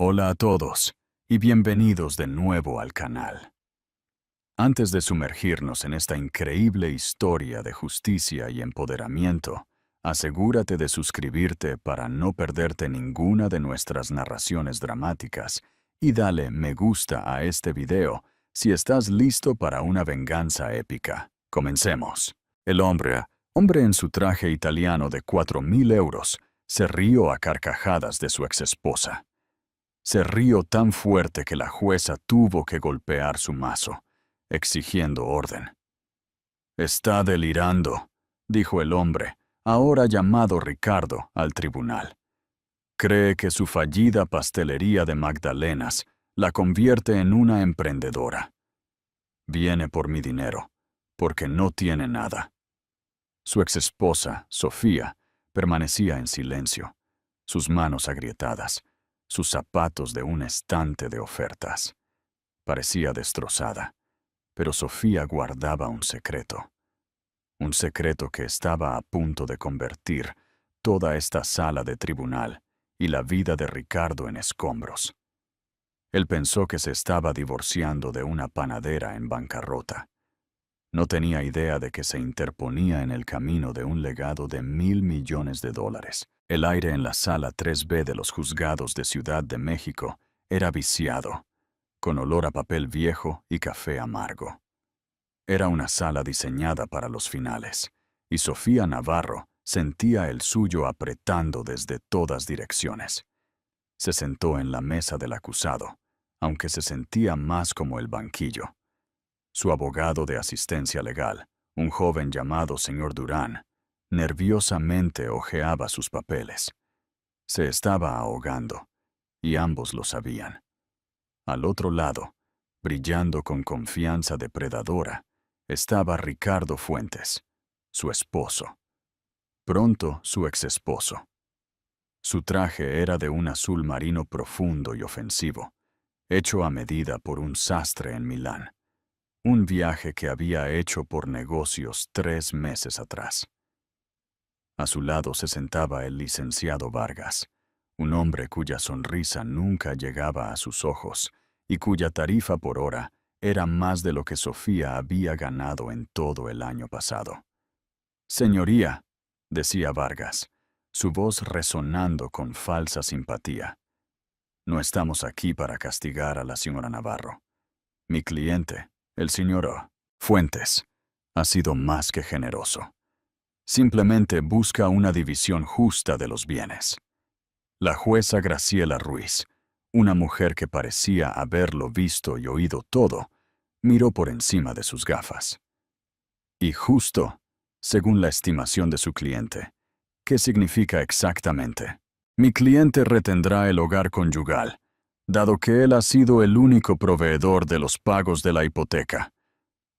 Hola a todos y bienvenidos de nuevo al canal. Antes de sumergirnos en esta increíble historia de justicia y empoderamiento, asegúrate de suscribirte para no perderte ninguna de nuestras narraciones dramáticas y dale me gusta a este video si estás listo para una venganza épica. Comencemos. El hombre en su traje italiano de 4.000 euros, se rió a carcajadas de su exesposa. Se rió tan fuerte que la jueza tuvo que golpear su mazo, exigiendo orden. «Está delirando», dijo el hombre, ahora llamado Ricardo, al tribunal. «Cree que su fallida pastelería de magdalenas la convierte en una emprendedora. Viene por mi dinero, porque no tiene nada». Su exesposa, Sofía, permanecía en silencio, sus manos agrietadas, sus zapatos de un estante de ofertas. Parecía destrozada, pero Sofía guardaba un secreto que estaba a punto de convertir toda esta sala de tribunal y la vida de Ricardo en escombros. Él pensó que se estaba divorciando de una panadera en bancarrota. No tenía idea de que se interponía en el camino de un legado de $1.000 millones. El aire en la sala 3B de los juzgados de Ciudad de México era viciado, con olor a papel viejo y café amargo. Era una sala diseñada para los finales, y Sofía Navarro sentía el suyo apretando desde todas direcciones. Se sentó en la mesa del acusado, aunque se sentía más como el banquillo. Su abogado de asistencia legal, un joven llamado señor Durán, nerviosamente hojeaba sus papeles. Se estaba ahogando, y ambos lo sabían. Al otro lado, brillando con confianza depredadora, estaba Ricardo Fuentes, su esposo. Pronto su exesposo. Su traje era de un azul marino profundo y ofensivo, hecho a medida por un sastre en Milán. Un viaje que había hecho por negocios 3 meses atrás. A su lado se sentaba el licenciado Vargas, un hombre cuya sonrisa nunca llegaba a sus ojos y cuya tarifa por hora era más de lo que Sofía había ganado en todo el año pasado. «Señoría», decía Vargas, su voz resonando con falsa simpatía. «No estamos aquí para castigar a la señora Navarro. Mi cliente, el señor Fuentes, ha sido más que generoso. Simplemente busca una división justa de los bienes». La jueza Graciela Ruiz, una mujer que parecía haberlo visto y oído todo, miró por encima de sus gafas. «Y justo, según la estimación de su cliente, ¿qué significa exactamente? Mi cliente retendrá el hogar conyugal, dado que él ha sido el único proveedor de los pagos de la hipoteca.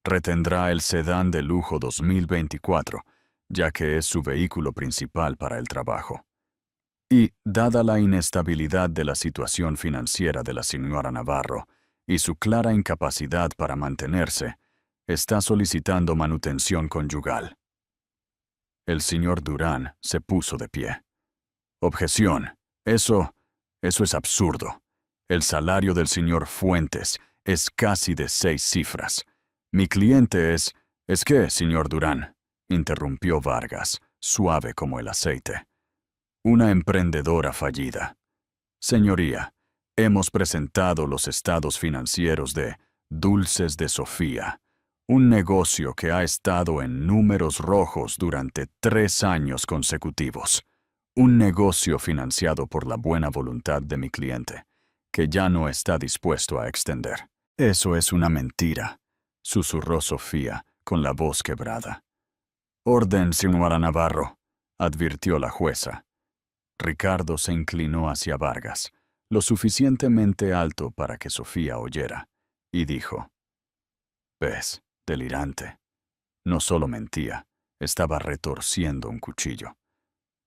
Retendrá el sedán de lujo 2024, ya que es su vehículo principal para el trabajo. Y, dada la inestabilidad de la situación financiera de la señora Navarro y su clara incapacidad para mantenerse, está solicitando manutención conyugal». El señor Durán se puso de pie. «Objeción. Eso es absurdo. El salario del señor Fuentes es casi de 6 cifras. Mi cliente es qué, señor Durán», interrumpió Vargas, suave como el aceite. «Una emprendedora fallida. Señoría, hemos presentado los estados financieros de Dulces de Sofía, un negocio que ha estado en números rojos durante 3 años consecutivos. Un negocio financiado por la buena voluntad de mi cliente, que ya no está dispuesto a extender». «Eso es una mentira», susurró Sofía, con la voz quebrada. «Orden, señora Navarro», advirtió la jueza. Ricardo se inclinó hacia Vargas, lo suficientemente alto para que Sofía oyera, y dijo: «¿Ves, delirante? No solo mentía, estaba retorciendo un cuchillo.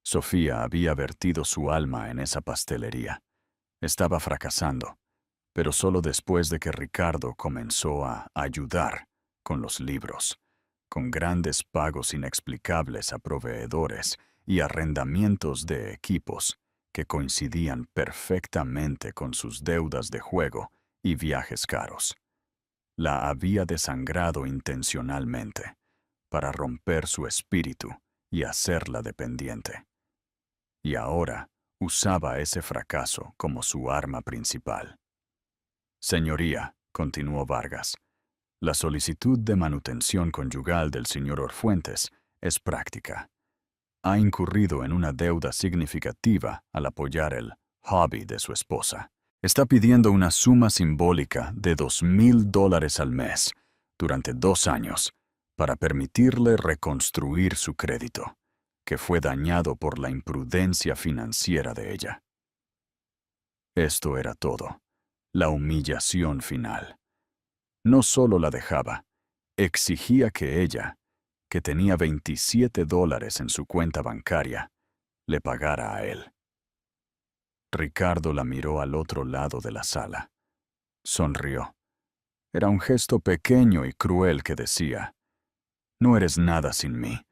Sofía había vertido su alma en esa pastelería. Estaba fracasando, pero solo después de que Ricardo comenzó a ayudar con los libros, con grandes pagos inexplicables a proveedores y arrendamientos de equipos que coincidían perfectamente con sus deudas de juego y viajes caros. La había desangrado intencionalmente para romper su espíritu y hacerla dependiente. Y ahora usaba ese fracaso como su arma principal. Señoría, continuó Vargas, la solicitud de manutención conyugal del señor Orfuentes es práctica. Ha incurrido en una deuda significativa al apoyar el hobby de su esposa. Está pidiendo una suma simbólica de $2,000 al mes durante 2 años para permitirle reconstruir su crédito, que fue dañado por la imprudencia financiera de ella. Esto era todo, la humillación final. No solo la dejaba, exigía que ella, que tenía $27 en su cuenta bancaria, le pagara a él. Ricardo la miró al otro lado de la sala. Sonrió. Era un gesto pequeño y cruel que decía: «No eres nada sin mí,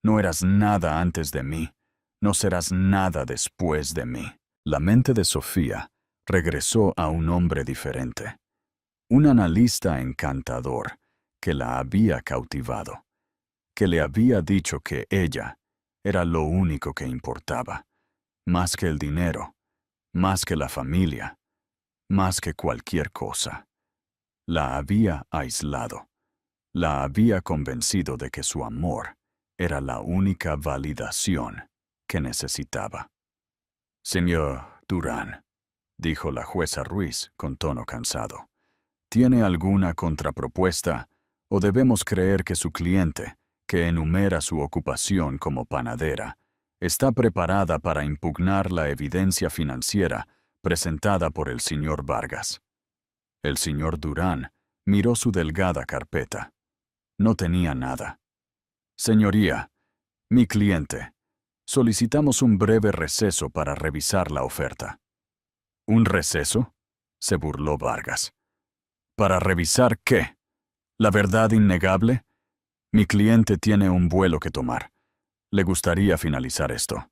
no eras nada antes de mí, no serás nada después de mí». La mente de Sofía regresó a un hombre diferente, un analista encantador que la había cautivado, que le había dicho que ella era lo único que importaba, más que el dinero, más que la familia, más que cualquier cosa. La había aislado, la había convencido de que su amor era la única validación que necesitaba. «Señor Durán», dijo la jueza Ruiz con tono cansado, «¿tiene alguna contrapropuesta o debemos creer que su cliente, que enumera su ocupación como panadera, está preparada para impugnar la evidencia financiera presentada por el señor Vargas?» El señor Durán miró su delgada carpeta. No tenía nada. «Señoría, mi cliente, solicitamos un breve receso para revisar la oferta». «¿Un receso?», se burló Vargas. «¿Para revisar qué? ¿La verdad innegable? Mi cliente tiene un vuelo que tomar. Le gustaría finalizar esto».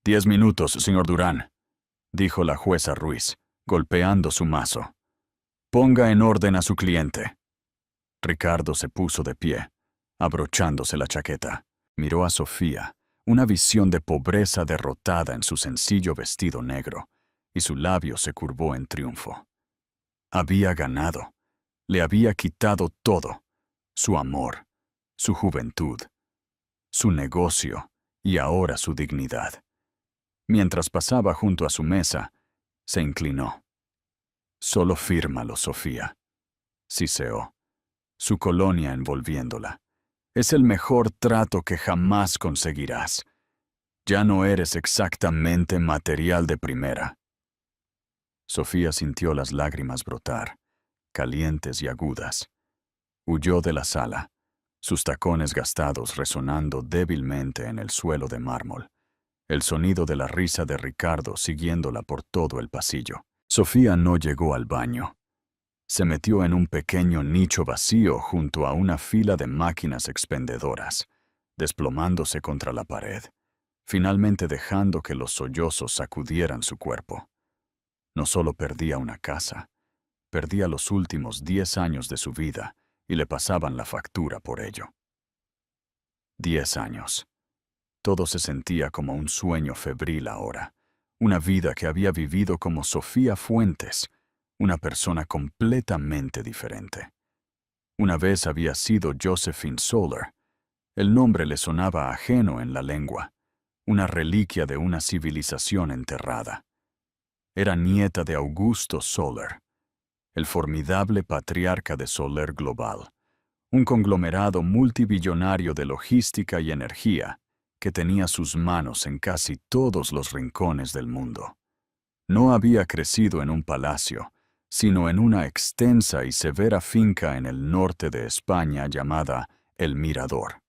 «10 minutos, señor Durán», dijo la jueza Ruiz, golpeando su mazo. «Ponga en orden a su cliente». Ricardo se puso de pie, abrochándose la chaqueta. Miró a Sofía, una visión de pobreza derrotada en su sencillo vestido negro, y su labio se curvó en triunfo. Había ganado. Le había quitado todo: su amor, su juventud, su negocio y ahora su dignidad. Mientras pasaba junto a su mesa, se inclinó. «Solo fírmalo, Sofía», siseó, su colonia envolviéndola. «Es el mejor trato que jamás conseguirás. Ya no eres exactamente material de primera». Sofía sintió las lágrimas brotar, calientes y agudas. Huyó de la sala, sus tacones gastados resonando débilmente en el suelo de mármol, el sonido de la risa de Ricardo siguiéndola por todo el pasillo. Sofía no llegó al baño. Se metió en un pequeño nicho vacío junto a una fila de máquinas expendedoras, desplomándose contra la pared, finalmente dejando que los sollozos sacudieran su cuerpo. No solo perdía una casa, perdía los últimos 10 años de su vida y le pasaban la factura por ello. 10 años. Todo se sentía como un sueño febril ahora, una vida que había vivido como Sofía Fuentes, una persona completamente diferente. Una vez había sido Josephine Soler. El nombre le sonaba ajeno en la lengua, una reliquia de una civilización enterrada. Era nieta de Augusto Soler, el formidable patriarca de Soler Global, un conglomerado multibillonario de logística y energía que tenía sus manos en casi todos los rincones del mundo. No había crecido en un palacio, sino en una extensa y severa finca en el norte de España llamada El Mirador.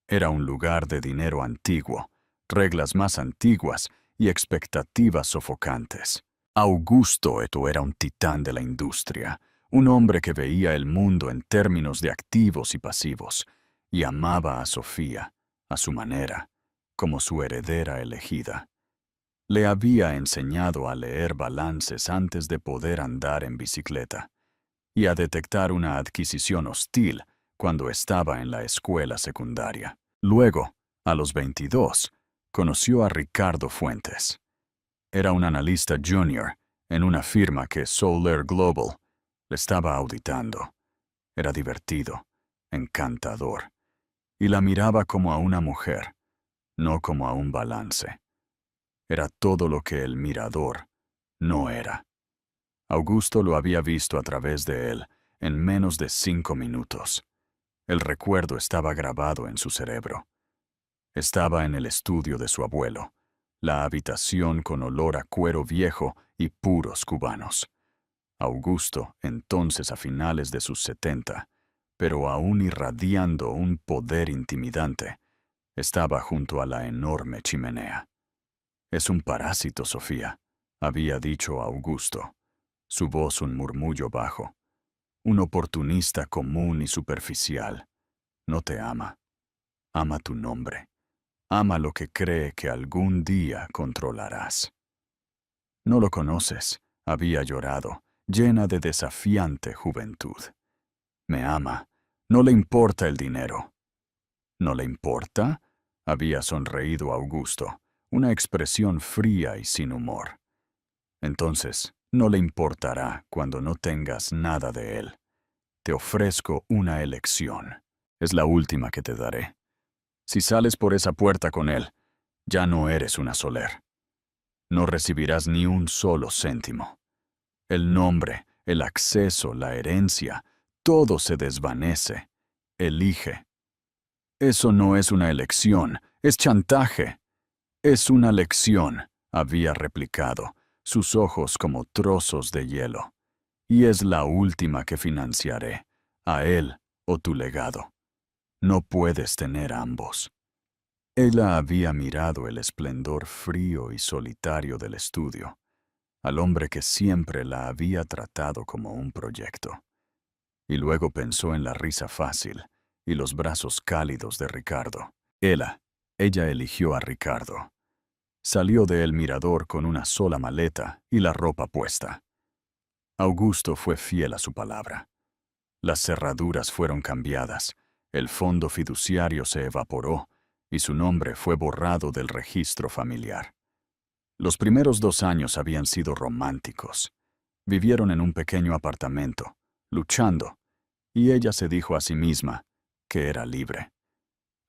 Era un lugar de dinero antiguo, reglas más antiguas y expectativas sofocantes. Augusto Eto era un titán de la industria, un hombre que veía el mundo en términos de activos y pasivos, y amaba a Sofía, a su manera, como su heredera elegida. Le había enseñado a leer balances antes de poder andar en bicicleta y a detectar una adquisición hostil cuando estaba en la escuela secundaria. Luego, a los 22, conoció a Ricardo Fuentes. Era un analista junior en una firma que Solar Global le estaba auditando. Era divertido, encantador, y la miraba como a una mujer, no como a un balance. Era todo lo que el mirador no era. Augusto lo había visto a través de él en menos de 5 minutos. El recuerdo estaba grabado en su cerebro. Estaba en el estudio de su abuelo, la habitación con olor a cuero viejo y puros cubanos. Augusto, entonces a finales de sus 70, pero aún irradiando un poder intimidante, estaba junto a la enorme chimenea. «Es un parásito, Sofía», había dicho Augusto, su voz un murmullo bajo. «Un oportunista común y superficial. No te ama. Ama tu nombre. Ama lo que cree que algún día controlarás». «No lo conoces», había llorado, llena de desafiante juventud. «Me ama. No le importa el dinero». «¿No le importa?», había sonreído Augusto, una expresión fría y sin humor. «Entonces, no le importará cuando no tengas nada de él. Te ofrezco una elección. Es la última que te daré. Si sales por esa puerta con él, ya no eres una Soler. No recibirás ni un solo céntimo. El nombre, el acceso, la herencia, todo se desvanece. Elige». «Eso no es una elección, es chantaje». «Es una lección», había replicado, sus ojos como trozos de hielo. «Y es la última que financiaré, a él o tu legado. No puedes tener ambos». Ella había mirado el esplendor frío y solitario del estudio, al hombre que siempre la había tratado como un proyecto. Y luego pensó en la risa fácil y los brazos cálidos de Ricardo. Ella eligió a Ricardo. Salió del mirador con una sola maleta y la ropa puesta. Augusto fue fiel a su palabra. Las cerraduras fueron cambiadas, el fondo fiduciario se evaporó y su nombre fue borrado del registro familiar. Los primeros 2 años habían sido románticos. Vivieron en un pequeño apartamento, luchando, y ella se dijo a sí misma que era libre.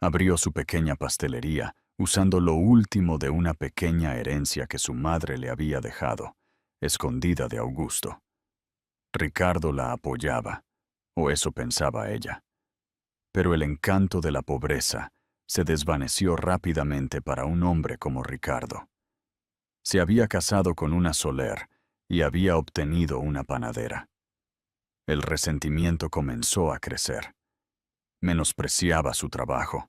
Abrió su pequeña pastelería, usando lo último de una pequeña herencia que su madre le había dejado, escondida de Augusto. Ricardo la apoyaba, o eso pensaba ella. Pero el encanto de la pobreza se desvaneció rápidamente para un hombre como Ricardo. Se había casado con una Soler y había obtenido una panadera. El resentimiento comenzó a crecer. Menospreciaba su trabajo.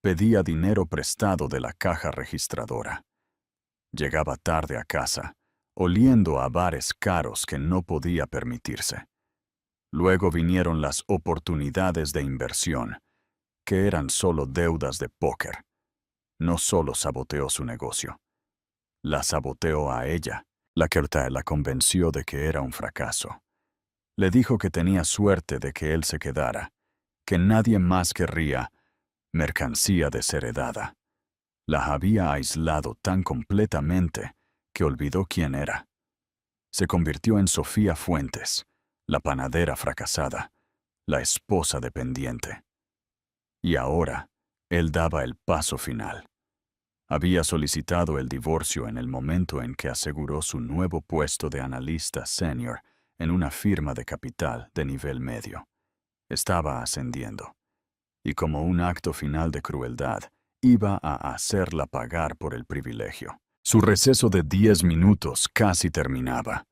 Pedía dinero prestado de la caja registradora. Llegaba tarde a casa, oliendo a bares caros que no podía permitirse. Luego vinieron las oportunidades de inversión, que eran solo deudas de póker. No solo saboteó su negocio. La saboteó a ella. La Kerta la convenció de que era un fracaso. Le dijo que tenía suerte de que él se quedara, que nadie más querría mercancía desheredada. La había aislado tan completamente que olvidó quién era. Se convirtió en Sofía Fuentes, la panadera fracasada, la esposa dependiente. Y ahora, él daba el paso final. Había solicitado el divorcio en el momento en que aseguró su nuevo puesto de analista senior en una firma de capital de nivel medio. Estaba ascendiendo. Y como un acto final de crueldad, iba a hacerla pagar por el privilegio. Su receso de 10 minutos casi terminaba.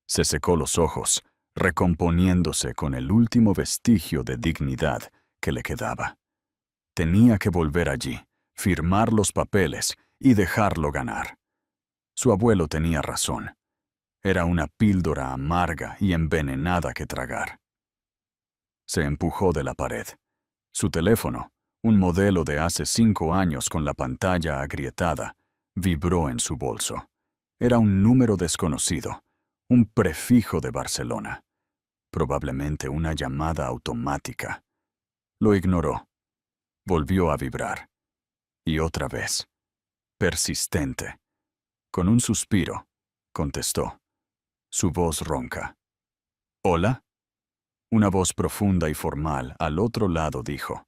Se secó los ojos, recomponiéndose con el último vestigio de dignidad que le quedaba. Tenía que volver allí, firmar los papeles y dejarlo ganar. Su abuelo tenía razón. Era una píldora amarga y envenenada que tragar. Se empujó de la pared. Su teléfono, un modelo de hace 5 años con la pantalla agrietada, Vibró en su bolso. Era un número desconocido, un prefijo de Barcelona. Probablemente una llamada automática. Lo ignoró. Volvió a vibrar. Y otra vez. Persistente. Con un suspiro, contestó. Su voz ronca. ¿Hola? Una voz profunda y formal al otro lado dijo.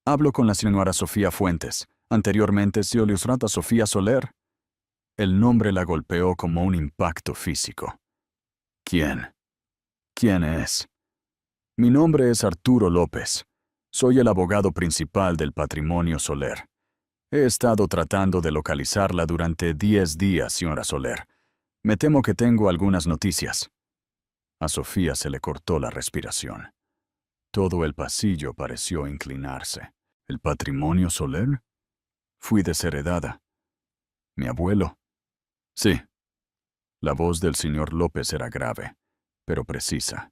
Hablo con la señora Sofía Fuentes. Anteriormente, señorita Sofía Soler. El nombre la golpeó como un impacto físico. ¿Quién? ¿Quién es? Mi nombre es Arturo López. Soy el abogado principal del patrimonio Soler. He estado tratando de localizarla durante 10 días, señora Soler. Me temo que tengo algunas noticias. A Sofía se le cortó la respiración. Todo el pasillo pareció inclinarse. ¿El patrimonio Soler? Fui desheredada. ¿Mi abuelo? Sí. La voz del señor López era grave, pero precisa.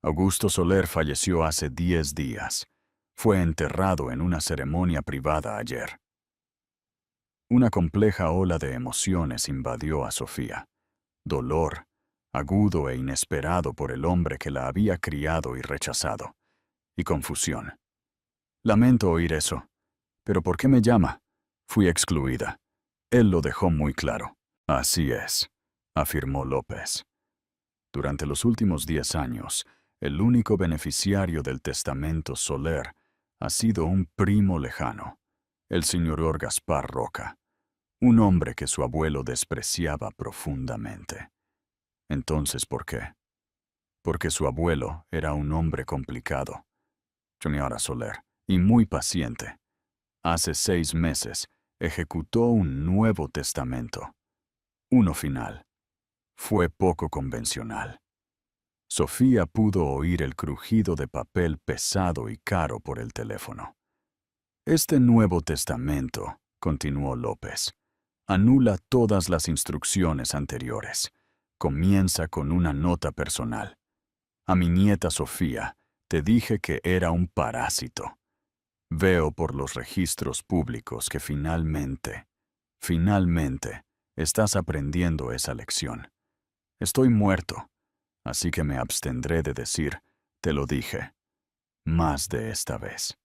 Augusto Soler falleció hace 10 días. Fue enterrado en una ceremonia privada ayer. Una compleja ola de emociones invadió a Sofía. Dolor, agudo e inesperado por el hombre que la había criado y rechazado. Y confusión. Lamento oír eso. ¿Pero por qué me llama? Fui excluida. Él lo dejó muy claro. Así es, afirmó López. Durante los últimos 10 años, el único beneficiario del testamento Soler ha sido un primo lejano, el señor Gaspar Roca, un hombre que su abuelo despreciaba profundamente. Entonces, ¿por qué? Porque su abuelo era un hombre complicado, señora Soler, y muy paciente. Hace 6 meses ejecutó un nuevo testamento, uno final. Fue poco convencional. Sofía pudo oír el crujido de papel pesado y caro por el teléfono. Este Nuevo Testamento, continuó López, anula todas las instrucciones anteriores. Comienza con una nota personal. A mi nieta Sofía, te dije que era un parásito. Veo por los registros públicos que finalmente, estás aprendiendo esa lección. Estoy muerto. Así que me abstendré de decir, te lo dije, más de esta vez.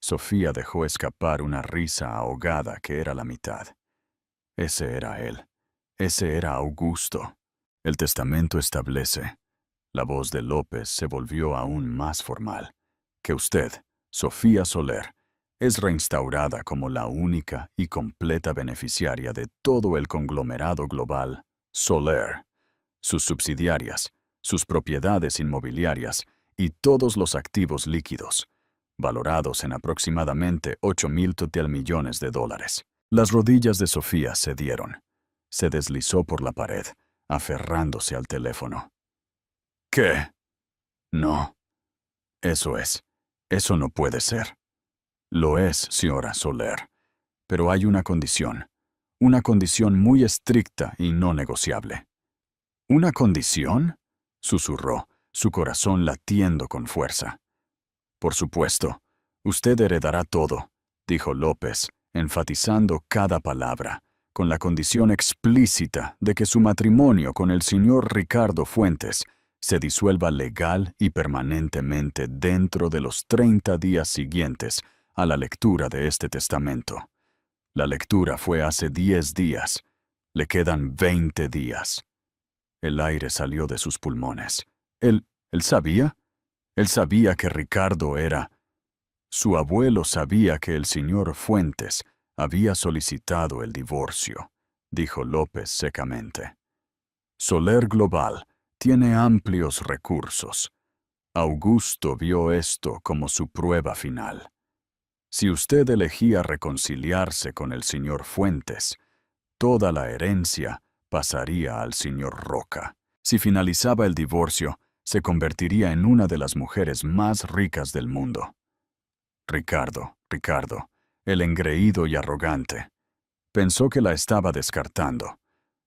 Sofía dejó escapar una risa ahogada que era la mitad. Ese era él. Ese era Augusto. El testamento establece, la voz de López se volvió aún más formal, que usted, Sofía Soler, es reinstaurada como la única y completa beneficiaria de todo el conglomerado global Soler, sus subsidiarias, sus propiedades inmobiliarias y todos los activos líquidos, valorados en aproximadamente 8.000 millones de dólares. Las rodillas de Sofía cedieron. Se deslizó por la pared, aferrándose al teléfono. ¿Qué? No. Eso no puede ser. Lo es, señora Soler. Pero hay una condición muy estricta y no negociable. ¿Una condición? Susurró, su corazón latiendo con fuerza. Por supuesto, usted heredará todo, dijo López, enfatizando cada palabra, con la condición explícita de que su matrimonio con el señor Ricardo Fuentes se disuelva legal y permanentemente dentro de los 30 días siguientes a la lectura de este testamento. La lectura fue hace 10 días. Le quedan 20 días. El aire salió de sus pulmones. ¿Él sabía? Él sabía que Ricardo era... Su abuelo sabía que el señor Fuentes había solicitado el divorcio, dijo López secamente. Soler Global tiene amplios recursos. Augusto vio esto como su prueba final. Si usted elegía reconciliarse con el señor Fuentes, toda la herencia pasaría al señor Roca. Si finalizaba el divorcio, se convertiría en una de las mujeres más ricas del mundo. Ricardo, el engreído y arrogante, pensó que la estaba descartando.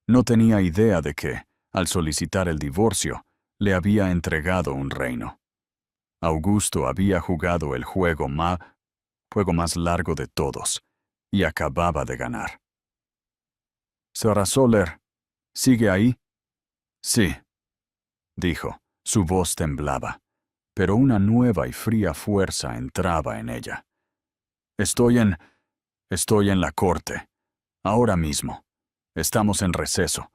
No tenía idea de que, al solicitar el divorcio, le había entregado un reino. Augusto había jugado el juego más largo de todos, y acababa de ganar. Sra. Soler, ¿sigue ahí? Sí, dijo. Su voz temblaba, pero una nueva y fría fuerza entraba en ella. Estoy en la corte. Ahora mismo. Estamos en receso.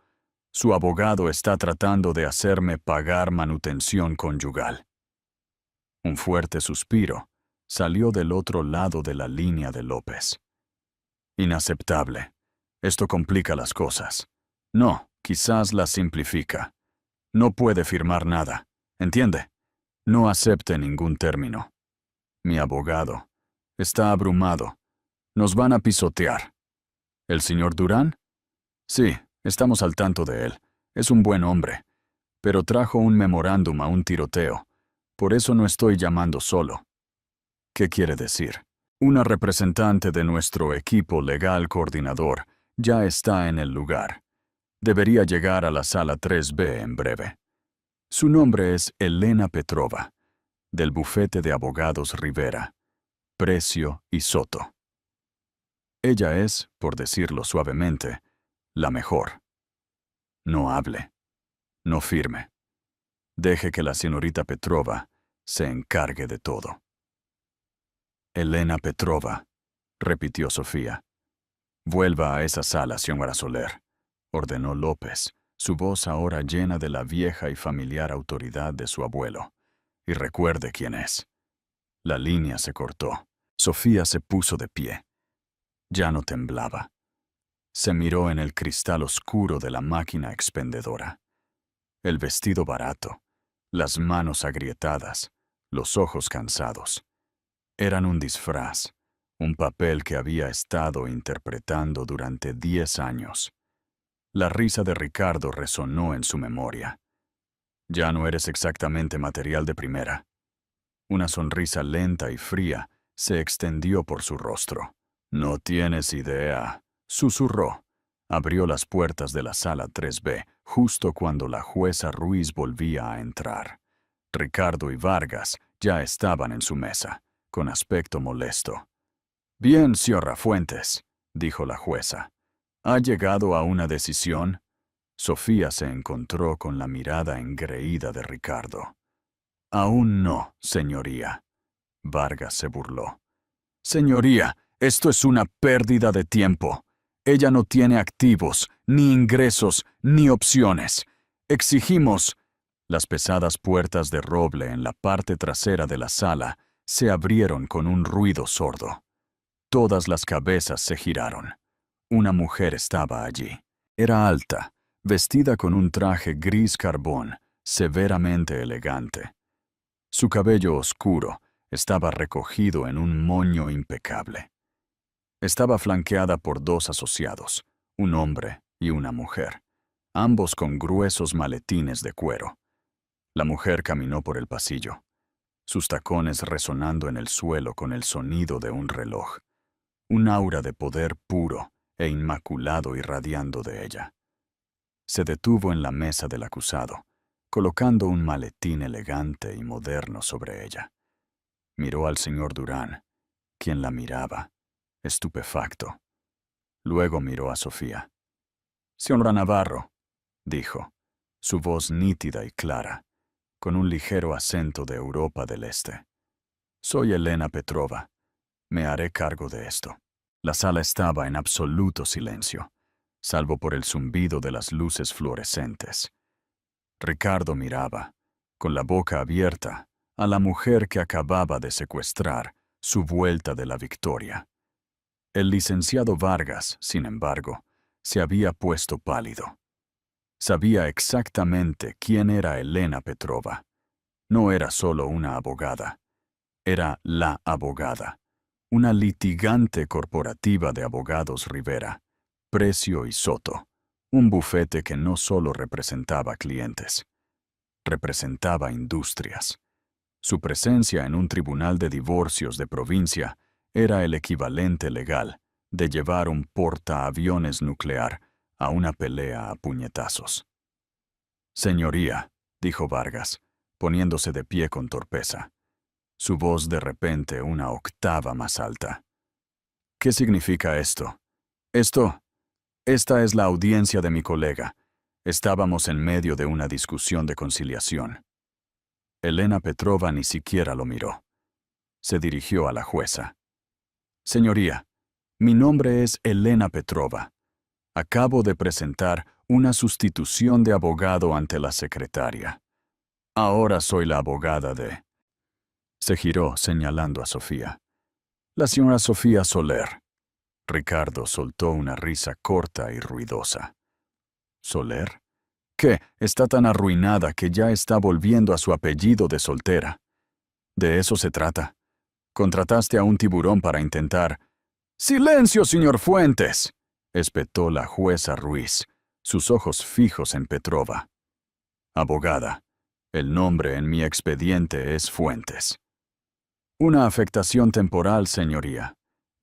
Su abogado está tratando de hacerme pagar manutención conyugal. Un fuerte suspiro salió del otro lado de la línea de López. Inaceptable. Esto complica las cosas. No, quizás las simplifica. No puede firmar nada. ¿Entiende? No acepte ningún término. Mi abogado está abrumado. Nos van a pisotear. ¿El señor Durán? Sí, estamos al tanto de él. Es un buen hombre. Pero trajo un memorándum a un tiroteo. Por eso no estoy llamando solo. ¿Qué quiere decir? Una representante de nuestro equipo legal coordinador ya está en el lugar. Debería llegar a la sala 3B en breve. Su nombre es Elena Petrova, del bufete de abogados Rivera, Precio y Soto. Ella es, por decirlo suavemente, la mejor. No hable. No firme. Deje que la señorita Petrova se encargue de todo. Elena Petrova, repitió Sofía. Vuelva a esa sala, señora Soler, ordenó López, su voz ahora llena de la vieja y familiar autoridad de su abuelo. Y recuerde quién es. La línea se cortó. Sofía se puso de pie. Ya no temblaba. Se miró en el cristal oscuro de la máquina expendedora. El vestido barato, las manos agrietadas, los ojos cansados. Eran un disfraz, un papel que había estado interpretando durante 10 años. La risa de Ricardo resonó en su memoria. Ya no eres exactamente material de primera. Una sonrisa lenta y fría se extendió por su rostro. No tienes idea, susurró. Abrió las puertas de la sala 3B justo cuando la jueza Ruiz volvía a entrar. Ricardo y Vargas ya estaban en su mesa, con aspecto molesto. Bien, señora Fuentes, dijo la jueza. ¿Ha llegado a una decisión? Sofía se encontró con la mirada engreída de Ricardo. Aún no, señoría. Vargas se burló. Señoría, esto es una pérdida de tiempo. Ella no tiene activos, ni ingresos, ni opciones. Exigimos. Las pesadas puertas de roble en la parte trasera de la sala se abrieron con un ruido sordo. Todas las cabezas se giraron. Una mujer estaba allí. Era alta, vestida con un traje gris carbón, severamente elegante. Su cabello oscuro estaba recogido en un moño impecable. Estaba flanqueada por 2 asociados, un hombre y una mujer, ambos con gruesos maletines de cuero. La mujer caminó por el pasillo, sus tacones resonando en el suelo con el sonido de un reloj, un aura de poder puro e inmaculado irradiando de ella. Se detuvo en la mesa del acusado, colocando un maletín elegante y moderno sobre ella. Miró al señor Durán, quien la miraba, estupefacto. Luego miró a Sofía. «Señora Navarro», dijo, su voz nítida y clara, con un ligero acento de Europa del Este. «Soy Elena Petrova. Me haré cargo de esto». La sala estaba en absoluto silencio, salvo por el zumbido de las luces fluorescentes. Ricardo miraba, con la boca abierta, a la mujer que acababa de secuestrar su vuelta de la victoria. El licenciado Vargas, sin embargo, se había puesto pálido. Sabía exactamente quién era Elena Petrova. No era solo una abogada. Era la abogada. Una litigante corporativa de abogados Rivera, Precio y Soto. Un bufete que no solo representaba clientes. Representaba industrias. Su presencia en un tribunal de divorcios de provincia era el equivalente legal de llevar un portaaviones nuclear a una pelea a puñetazos. «Señoría», dijo Vargas, poniéndose de pie con torpeza. Su voz de repente una octava más alta. «¿Qué significa esto? Esto Esta es la audiencia de mi colega. Estábamos en medio de una discusión de conciliación. Elena Petrova ni siquiera lo miró. Se dirigió a la jueza. Señoría, mi nombre es Elena Petrova. Acabo de presentar una sustitución de abogado ante la secretaria. Ahora soy la abogada de... Se giró señalando a Sofía. La señora Sofía Soler. Ricardo soltó una risa corta y ruidosa. ¿Soler? ¿Qué? Está tan arruinada que ya está volviendo a su apellido de soltera. De eso se trata. Contrataste a un tiburón para intentar... ¡Silencio, señor Fuentes!, espetó la jueza Ruiz, sus ojos fijos en Petrova. Abogada, el nombre en mi expediente es Fuentes. Una afectación temporal, señoría,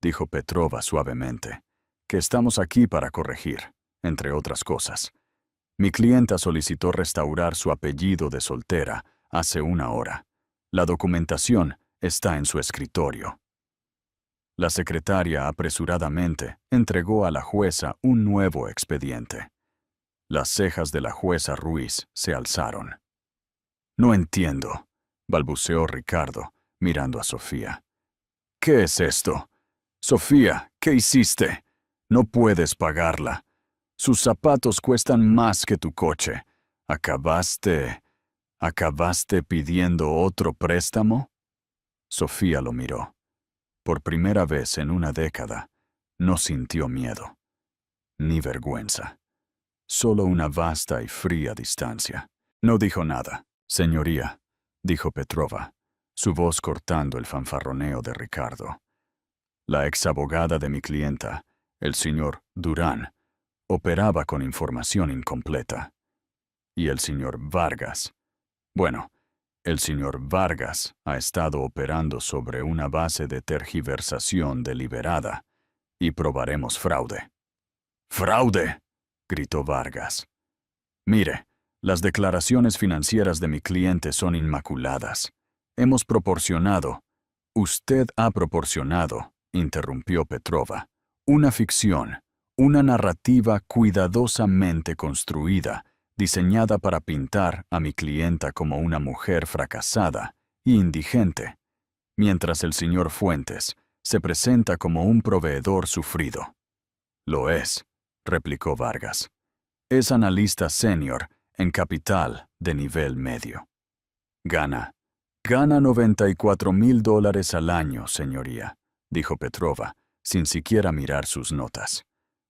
dijo Petrova suavemente, que estamos aquí para corregir, entre otras cosas. Mi clienta solicitó restaurar su apellido de soltera hace una hora. La documentación está en su escritorio. La secretaria apresuradamente entregó a la jueza un nuevo expediente. Las cejas de la jueza Ruiz se alzaron. No entiendo, balbuceó Ricardo, mirando a Sofía. ¿Qué es esto? Sofía, ¿qué hiciste? No puedes pagarla. Sus zapatos cuestan más que tu coche. ¿Acabaste pidiendo otro préstamo? Sofía lo miró. Por primera vez en una década, no sintió miedo, ni vergüenza. Solo una vasta y fría distancia. No dijo nada. Señoría, dijo Petrova, su voz cortando el fanfarroneo de Ricardo. La exabogada de mi clienta, el señor Durán, operaba con información incompleta. Y el señor Vargas. Bueno, el señor Vargas ha estado operando sobre una base de tergiversación deliberada, y probaremos fraude. ¡Fraude!, gritó Vargas. Mire, las declaraciones financieras de mi cliente son inmaculadas. Hemos proporcionado, usted ha proporcionado, interrumpió Petrova, una ficción, una narrativa cuidadosamente construida, diseñada para pintar a mi clienta como una mujer fracasada e indigente, mientras el señor Fuentes se presenta como un proveedor sufrido. Lo es, replicó Vargas. Es analista senior en capital de nivel medio. Gana $94,000 al año, señoría, dijo Petrova, sin siquiera mirar sus notas.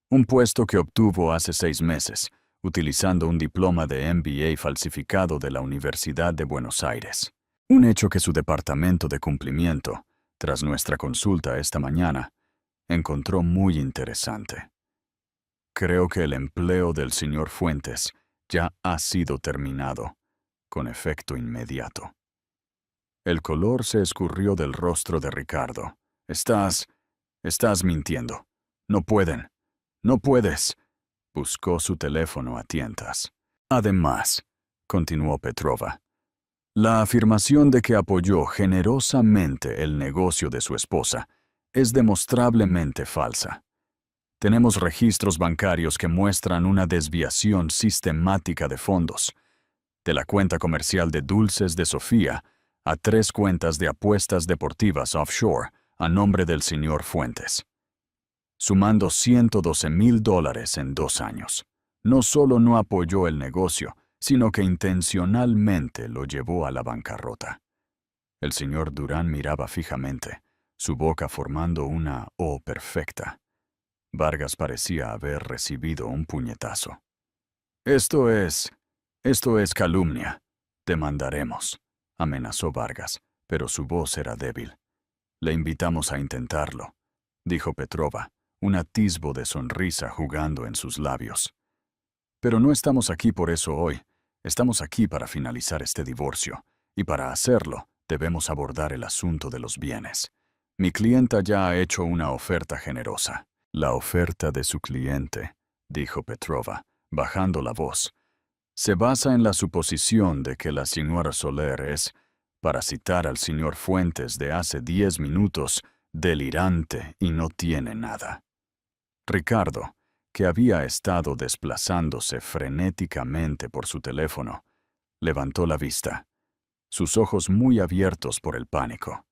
Un puesto que obtuvo hace 6 meses, utilizando un diploma de MBA falsificado de la Universidad de Buenos Aires. Un hecho que su departamento de cumplimiento, tras nuestra consulta esta mañana, encontró muy interesante. Creo que el empleo del señor Fuentes ya ha sido terminado, con efecto inmediato. El color se escurrió del rostro de Ricardo. Estás mintiendo. No puedes. Buscó su teléfono a tientas. Además, continuó Petrova, la afirmación de que apoyó generosamente el negocio de su esposa es demostrablemente falsa. Tenemos registros bancarios que muestran una desviación sistemática de fondos, de la cuenta comercial de dulces de Sofía a 3 cuentas de apuestas deportivas offshore a nombre del señor Fuentes, sumando $112,000 en 2 años. No solo no apoyó el negocio, sino que intencionalmente lo llevó a la bancarrota. El señor Durán miraba fijamente, su boca formando una O perfecta. Vargas parecía haber recibido un puñetazo. Esto es calumnia. Demandaremos, amenazó Vargas, pero su voz era débil. Le invitamos a intentarlo, dijo Petrova, un atisbo de sonrisa jugando en sus labios. Pero no estamos aquí por eso hoy. Estamos aquí para finalizar este divorcio, y para hacerlo debemos abordar el asunto de los bienes. Mi clienta ya ha hecho una oferta generosa. La oferta de su cliente, dijo Petrova, bajando la voz, se basa en la suposición de que la señora Soler es, para citar al señor Fuentes de hace 10 minutos, delirante y no tiene nada. Ricardo, que había estado desplazándose frenéticamente por su teléfono, levantó la vista, sus ojos muy abiertos por el pánico.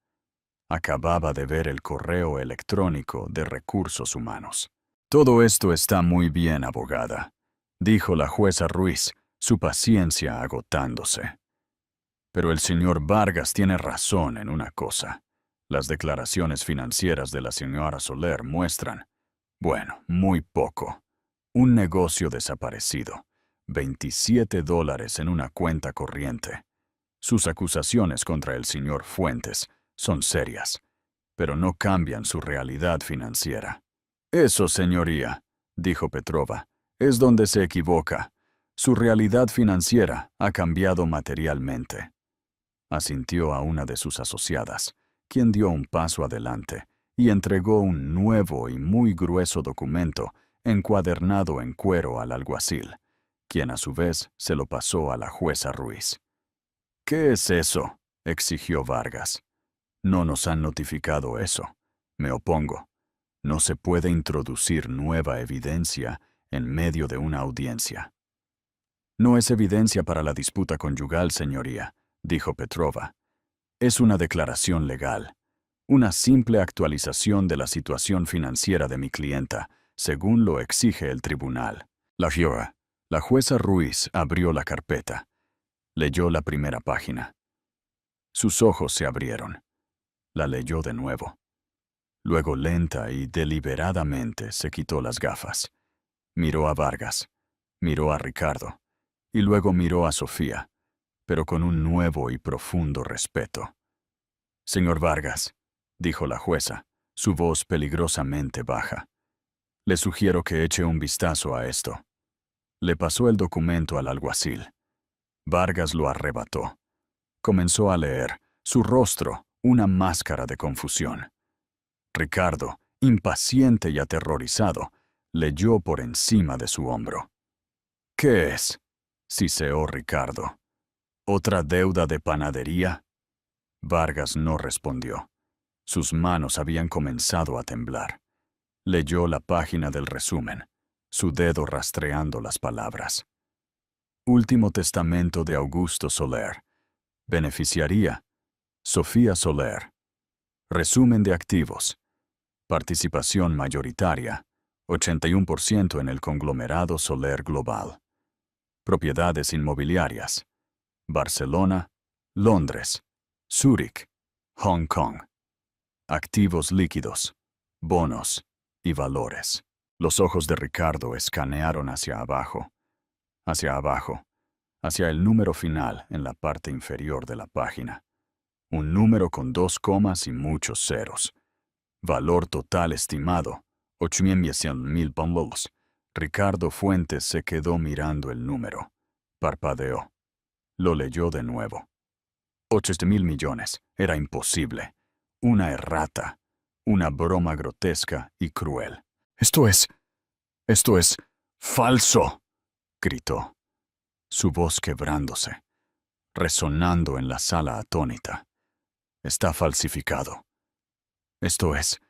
Acababa de ver el correo electrónico de Recursos Humanos. «Todo esto está muy bien, abogada», dijo la jueza Ruiz, su paciencia agotándose. «Pero el señor Vargas tiene razón en una cosa. Las declaraciones financieras de la señora Soler muestran, bueno, muy poco. Un negocio desaparecido, $27 en una cuenta corriente. Sus acusaciones contra el señor Fuentes son serias, pero no cambian su realidad financiera». «Eso, señoría», dijo Petrova, «es donde se equivoca. Su realidad financiera ha cambiado materialmente». Asintió a una de sus asociadas, quien dio un paso adelante y entregó un nuevo y muy grueso documento encuadernado en cuero al alguacil, quien a su vez se lo pasó a la jueza Ruiz. «¿Qué es eso?», exigió Vargas. «No nos han notificado eso. Me opongo. No se puede introducir nueva evidencia en medio de una audiencia». «No es evidencia para la disputa conyugal, señoría», dijo Petrova. «Es una declaración legal, una simple actualización de la situación financiera de mi clienta, según lo exige el tribunal». La jueza Ruiz abrió la carpeta. Leyó la primera página. Sus ojos se abrieron. La leyó de nuevo. Luego lenta y deliberadamente se quitó las gafas. Miró a Vargas, miró a Ricardo, y luego miró a Sofía, pero con un nuevo y profundo respeto. «Señor Vargas», dijo la jueza, su voz peligrosamente baja, «le sugiero que eche un vistazo a esto». Le pasó el documento al alguacil. Vargas lo arrebató. Comenzó a leer, su rostro una máscara de confusión. Ricardo, impaciente y aterrorizado, leyó por encima de su hombro. «¿Qué es?», siseó Ricardo. «¿Otra deuda de panadería?». Vargas no respondió. Sus manos habían comenzado a temblar. Leyó la página del resumen, su dedo rastreando las palabras. «Último testamento de Augusto Soler. Beneficiaría: Sofía Soler. Resumen de activos. Participación mayoritaria: 81% en el conglomerado Soler Global. Propiedades inmobiliarias: Barcelona, Londres, Zúrich, Hong Kong. Activos líquidos, bonos y valores». Los ojos de Ricardo escanearon hacia abajo, hacia el número final en la parte inferior de la página. Un número con 2 comas y muchos ceros. Valor total estimado: 800,000 pounds. Ricardo Fuentes se quedó mirando el número. Parpadeó. Lo leyó de nuevo. 800,000 millones. Era imposible. Una errata. Una broma grotesca y cruel. Esto es falso», gritó, su voz quebrándose, resonando en la sala atónita. «Está falsificado. Esto es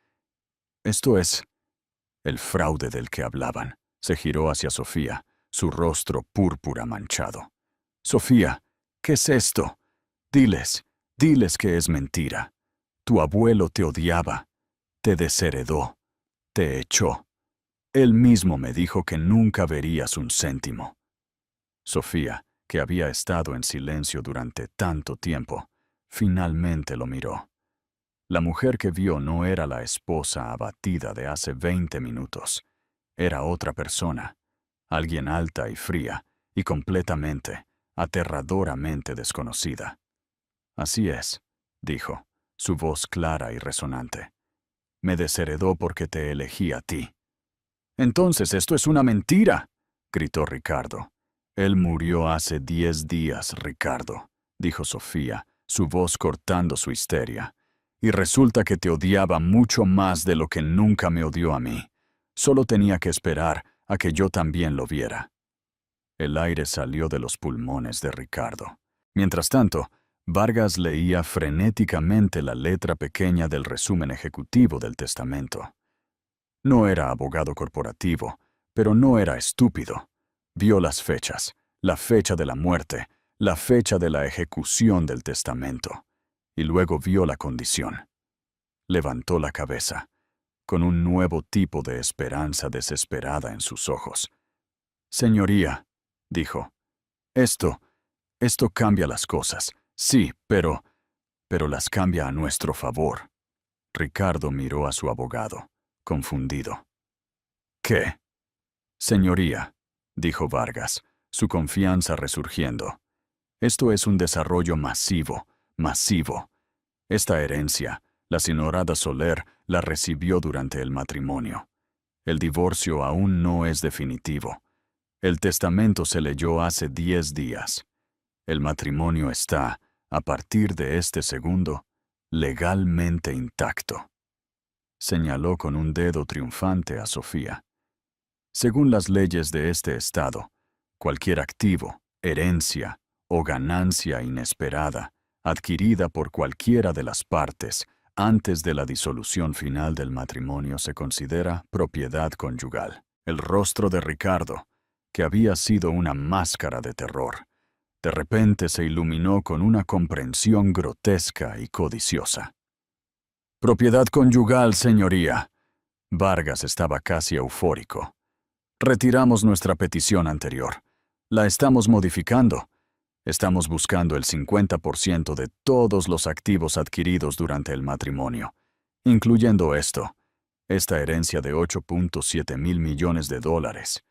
el fraude del que hablaban». Se giró hacia Sofía, su rostro púrpura manchado. «Sofía, ¿qué es esto? Diles que es mentira. Tu abuelo te odiaba, te desheredó, te echó. Él mismo me dijo que nunca verías un céntimo». Sofía, que había estado en silencio durante tanto tiempo, finalmente lo miró. La mujer que vio no era la esposa abatida de hace 20 minutos. Era otra persona, alguien alta y fría, y completamente, aterradoramente desconocida. «Así es», dijo, su voz clara y resonante. «Me desheredó porque te elegí a ti». «Entonces esto es una mentira», gritó Ricardo. «Él murió hace 10 días, Ricardo», dijo Sofía, su voz cortando su histeria. «Y resulta que te odiaba mucho más de lo que nunca me odió a mí. Solo tenía que esperar a que yo también lo viera». El aire salió de los pulmones de Ricardo. Mientras tanto, Vargas leía frenéticamente la letra pequeña del resumen ejecutivo del testamento. No era abogado corporativo, Pero no era estúpido. Vio las fechas, la fecha de la muerte, la fecha de la ejecución del testamento, y luego vio la condición. Levantó la cabeza, con un nuevo tipo de esperanza desesperada en sus ojos. «Señoría», dijo, esto cambia las cosas. Sí, pero las cambia a nuestro favor». Ricardo miró a su abogado, confundido. «¿Qué?» «Señoría», dijo Vargas, su confianza resurgiendo. «Esto es un desarrollo masivo, masivo. Esta herencia, la señorada Soler la recibió durante el matrimonio. El divorcio aún no es definitivo. El testamento se leyó hace 10 días. El matrimonio está, a partir de este segundo, legalmente intacto». Señaló con un dedo triunfante a Sofía. «Según las leyes de este estado, cualquier activo, herencia o ganancia inesperada, adquirida por cualquiera de las partes antes de la disolución final del matrimonio se considera propiedad conyugal». El rostro de Ricardo, que había sido una máscara de terror, de repente se iluminó con una comprensión grotesca y codiciosa. «Propiedad conyugal, señoría». Vargas estaba casi eufórico. «Retiramos nuestra petición anterior. La estamos modificando. Estamos buscando el 50% de todos los activos adquiridos durante el matrimonio, incluyendo esta herencia de 8.7 mil millones de dólares.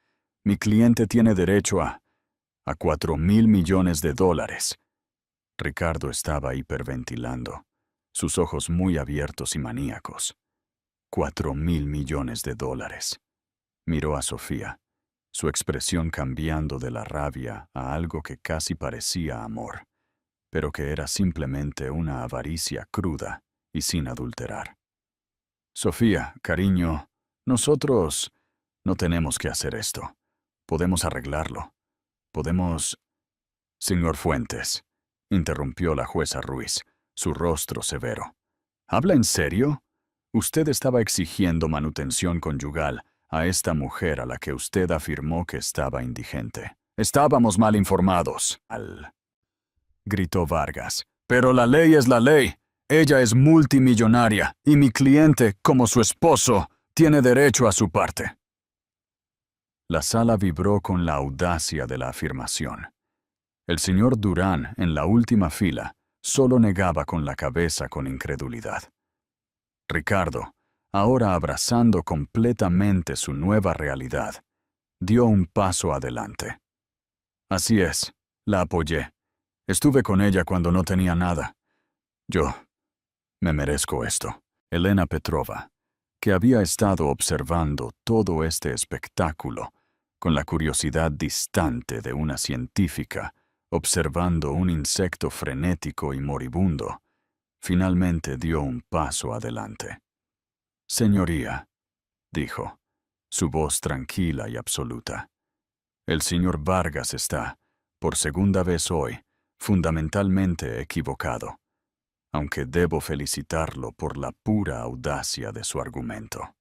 Mi cliente tiene derecho a 4 mil millones de dólares». Ricardo estaba hiperventilando, sus ojos muy abiertos y maníacos. 4 mil millones de dólares. Miró a Sofía, su expresión cambiando de la rabia a algo que casi parecía amor, pero que era simplemente una avaricia cruda y sin adulterar. «Sofía, cariño, nosotros no tenemos que hacer esto. Podemos arreglarlo. Podemos...» «Señor Fuentes», interrumpió la jueza Ruiz, su rostro severo. «¿Habla en serio? Usted estaba exigiendo manutención conyugal a esta mujer a la que usted afirmó que estaba indigente». «Estábamos mal informados», gritó Vargas. «Pero la ley es la ley. Ella es multimillonaria y mi cliente, como su esposo, tiene derecho a su parte». La sala vibró con la audacia de la afirmación. El señor Durán, en la última fila, solo negaba con la cabeza con incredulidad. Ricardo, ahora abrazando completamente su nueva realidad, dio un paso adelante. «Así es, la apoyé. Estuve con ella cuando no tenía nada. Yo me merezco esto». Elena Petrova, que había estado observando todo este espectáculo con la curiosidad distante de una científica observando un insecto frenético y moribundo, finalmente dio un paso adelante. «Señoría», dijo, su voz tranquila y absoluta, «el señor Vargas está, por segunda vez hoy, fundamentalmente equivocado, aunque debo felicitarlo por la pura audacia de su argumento».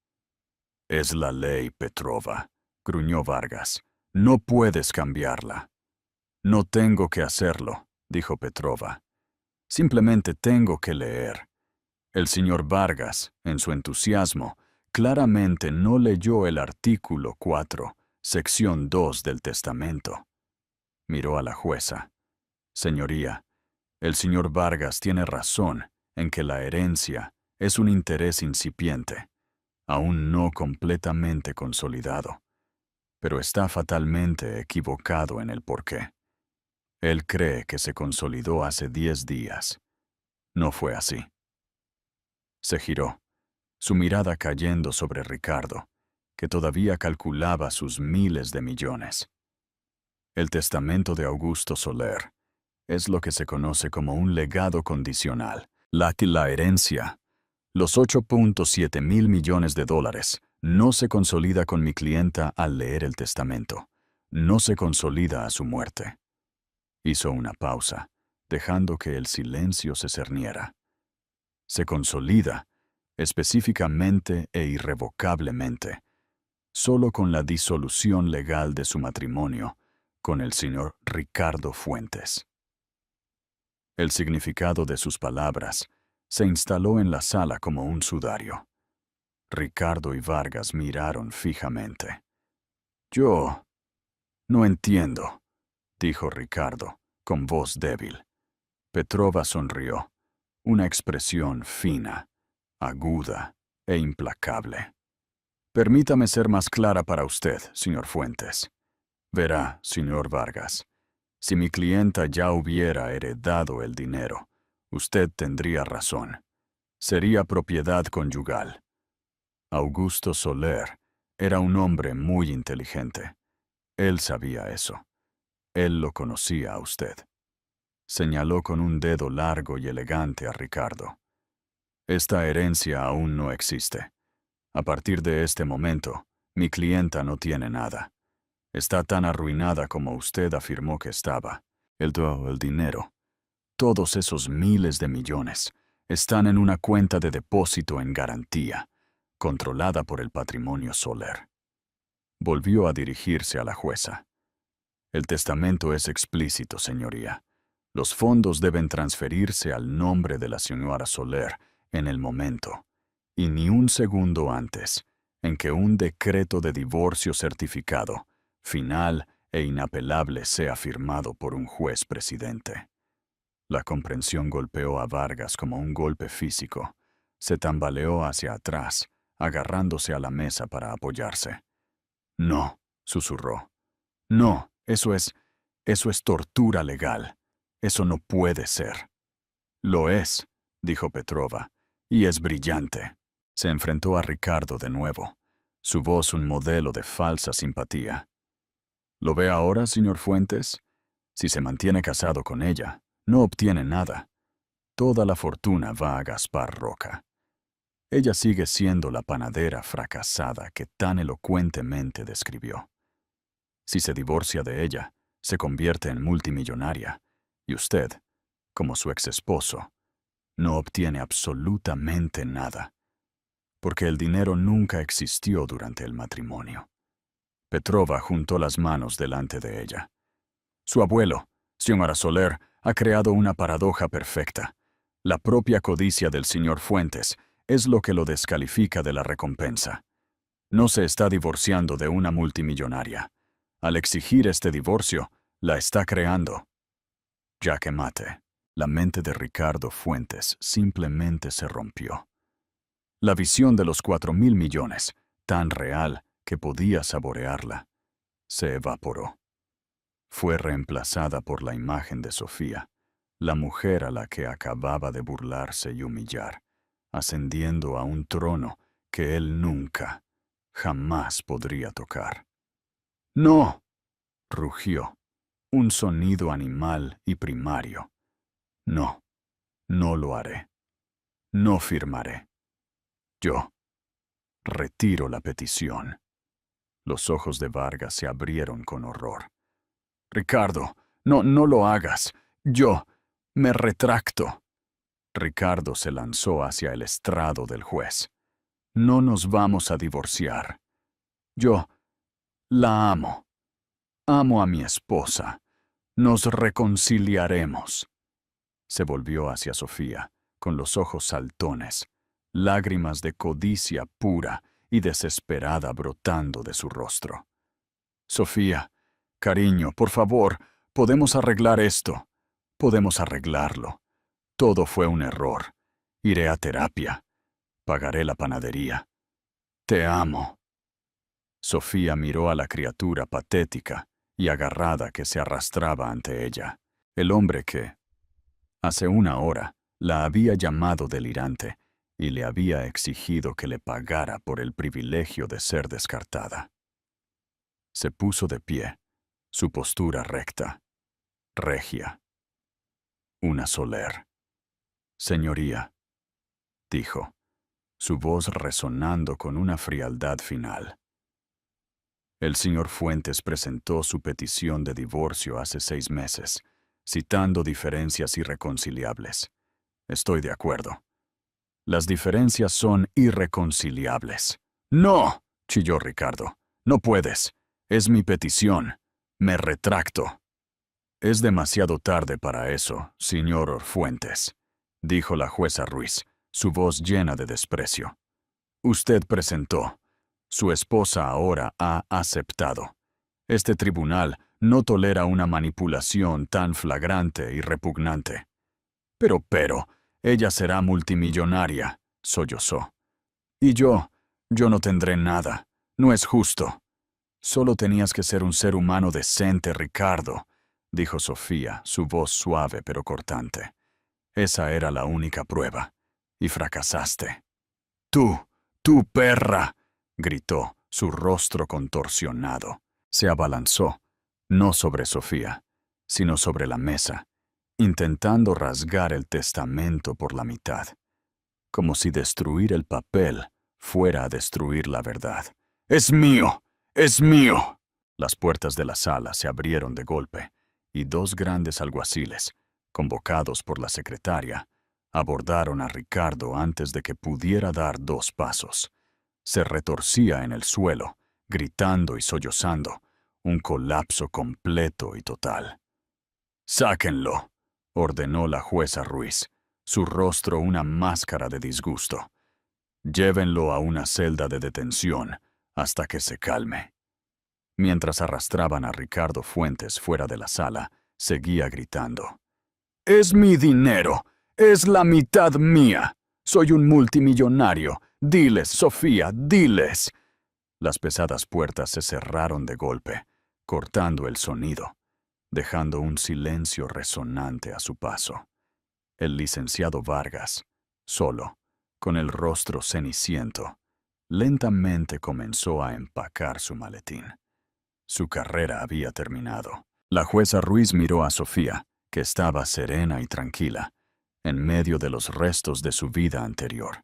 «Es la ley, Petrova», gruñó Vargas. «No puedes cambiarla». «No tengo que hacerlo», dijo Petrova. «Simplemente tengo que leer». El señor Vargas, en su entusiasmo, claramente no leyó el artículo 4, sección 2 del testamento. Miró a la jueza. «Señoría, el señor Vargas tiene razón en que la herencia es un interés incipiente, aún no completamente consolidado, pero está fatalmente equivocado en el porqué. Él cree que se consolidó hace 10 días. No fue así». Se giró, su mirada cayendo sobre Ricardo, que todavía calculaba sus miles de millones. El testamento de Augusto Soler es lo que se conoce como un legado condicional. La herencia, los 8.7 mil millones de dólares, no se consolida con mi clienta al leer el testamento. No se consolida a su muerte. Hizo una pausa, dejando que el silencio se cerniera. Se consolida, específicamente e irrevocablemente, solo con la disolución legal de su matrimonio con el señor Ricardo Fuentes. El significado de sus palabras se instaló en la sala como un sudario. Ricardo y Vargas miraron fijamente. «Yo no entiendo», dijo Ricardo, con voz débil. Petrova sonrió, una expresión fina, aguda e implacable. «Permítame ser más clara para usted, señor Fuentes. Verá, señor Vargas, si mi clienta ya hubiera heredado el dinero, usted tendría razón. Sería propiedad conyugal. Augusto Soler era un hombre muy inteligente. Él sabía eso. Él lo conocía a usted». Señaló con un dedo largo y elegante a Ricardo. «Esta herencia aún no existe. A partir de este momento, mi clienta no tiene nada. Está tan arruinada como usted afirmó que estaba. El dinero, todos esos miles de millones, están en una cuenta de depósito en garantía, controlada por el patrimonio Soler». Volvió a dirigirse a la jueza. «El testamento es explícito, señoría. Los fondos deben transferirse al nombre de la señora Soler en el momento, y ni un segundo antes, en que un decreto de divorcio certificado, final e inapelable sea firmado por un juez presidente». La comprensión golpeó a Vargas como un golpe físico. Se tambaleó hacia atrás, agarrándose a la mesa para apoyarse. «No», susurró. «No, eso es tortura legal. Eso no puede ser». «Lo es», dijo Petrova, «y es brillante». Se enfrentó a Ricardo de nuevo, su voz un modelo de falsa simpatía. «¿Lo ve ahora, señor Fuentes? Si se mantiene casado con ella, no obtiene nada. Toda la fortuna va a Gaspar Roca. Ella sigue siendo la panadera fracasada que tan elocuentemente describió. Si se divorcia de ella, se convierte en multimillonaria, y usted, como su ex esposo, no obtiene absolutamente nada, porque el dinero nunca existió durante el matrimonio». Petrova juntó las manos delante de ella. «Su abuelo, señora Soler, ha creado una paradoja perfecta. La propia codicia del señor Fuentes es lo que lo descalifica de la recompensa. No se está divorciando de una multimillonaria. Al exigir este divorcio, la está creando». Jaque mate. La mente de Ricardo Fuentes simplemente se rompió. La visión de los 4.000 millones, tan real que podía saborearla, se evaporó. Fue reemplazada por la imagen de Sofía, la mujer a la que acababa de burlarse y humillar, ascendiendo a un trono que él nunca, jamás podría tocar. «¡No!», rugió, un sonido animal y primario. «No, no lo haré. No firmaré. Yo retiro la petición». Los ojos de Vargas se abrieron con horror. «Ricardo, no lo hagas. Yo me retracto». Ricardo se lanzó hacia el estrado del juez. «No nos vamos a divorciar. Yo la amo. Amo a mi esposa. Nos reconciliaremos». Se volvió hacia Sofía, con los ojos saltones, lágrimas de codicia pura y desesperada brotando de su rostro. «Sofía, cariño, por favor, podemos arreglar esto. Podemos arreglarlo. Todo fue un error. Iré a terapia. Pagaré la panadería. Te amo». Sofía miró a la criatura patética y agarrada que se arrastraba ante ella. El hombre que, hace una hora, la había llamado delirante y le había exigido que le pagara por el privilegio de ser descartada. Se puso de pie, su postura recta, regia. «Una Soler. Señoría», dijo, su voz resonando con una frialdad final. «El señor Fuentes presentó su petición de divorcio hace 6 meses, citando diferencias irreconciliables. Estoy de acuerdo. Las diferencias son irreconciliables». «¡No!», chilló Ricardo. No puedes. Es mi petición. Me retracto. Es demasiado tarde para eso, señor Fuentes, dijo la jueza Ruiz, su voz llena de desprecio. Usted presentó. Su esposa ahora ha aceptado. Este tribunal no tolera una manipulación tan flagrante y repugnante. Pero, ella será multimillonaria, sollozó. Y yo no tendré nada. No es justo. Solo tenías que ser un ser humano decente, Ricardo, dijo Sofía, su voz suave pero cortante. Esa era la única prueba. Y fracasaste. Tú perra, gritó, su rostro contorsionado. Se abalanzó, no sobre Sofía, sino sobre la mesa, intentando rasgar el testamento por la mitad, como si destruir el papel fuera a destruir la verdad. ¡Es mío! ¡Es mío! Las puertas de la sala se abrieron de golpe, y dos grandes alguaciles, convocados por la secretaria, abordaron a Ricardo antes de que pudiera dar 2 pasos. Se retorcía en el suelo, gritando y sollozando, un colapso completo y total. «Sáquenlo», ordenó la jueza Ruiz, su rostro una máscara de disgusto. «Llévenlo a una celda de detención hasta que se calme». Mientras arrastraban a Ricardo Fuentes fuera de la sala, seguía gritando. «¡Es mi dinero! ¡Es la mitad mía! Soy un multimillonario! ¡Diles, Sofía, diles!». Las pesadas puertas se cerraron de golpe, cortando el sonido, dejando un silencio resonante a su paso. El licenciado Vargas, solo, con el rostro ceniciento, lentamente comenzó a empacar su maletín. Su carrera había terminado. La jueza Ruiz miró a Sofía, que estaba serena y tranquila, en medio de los restos de su vida anterior.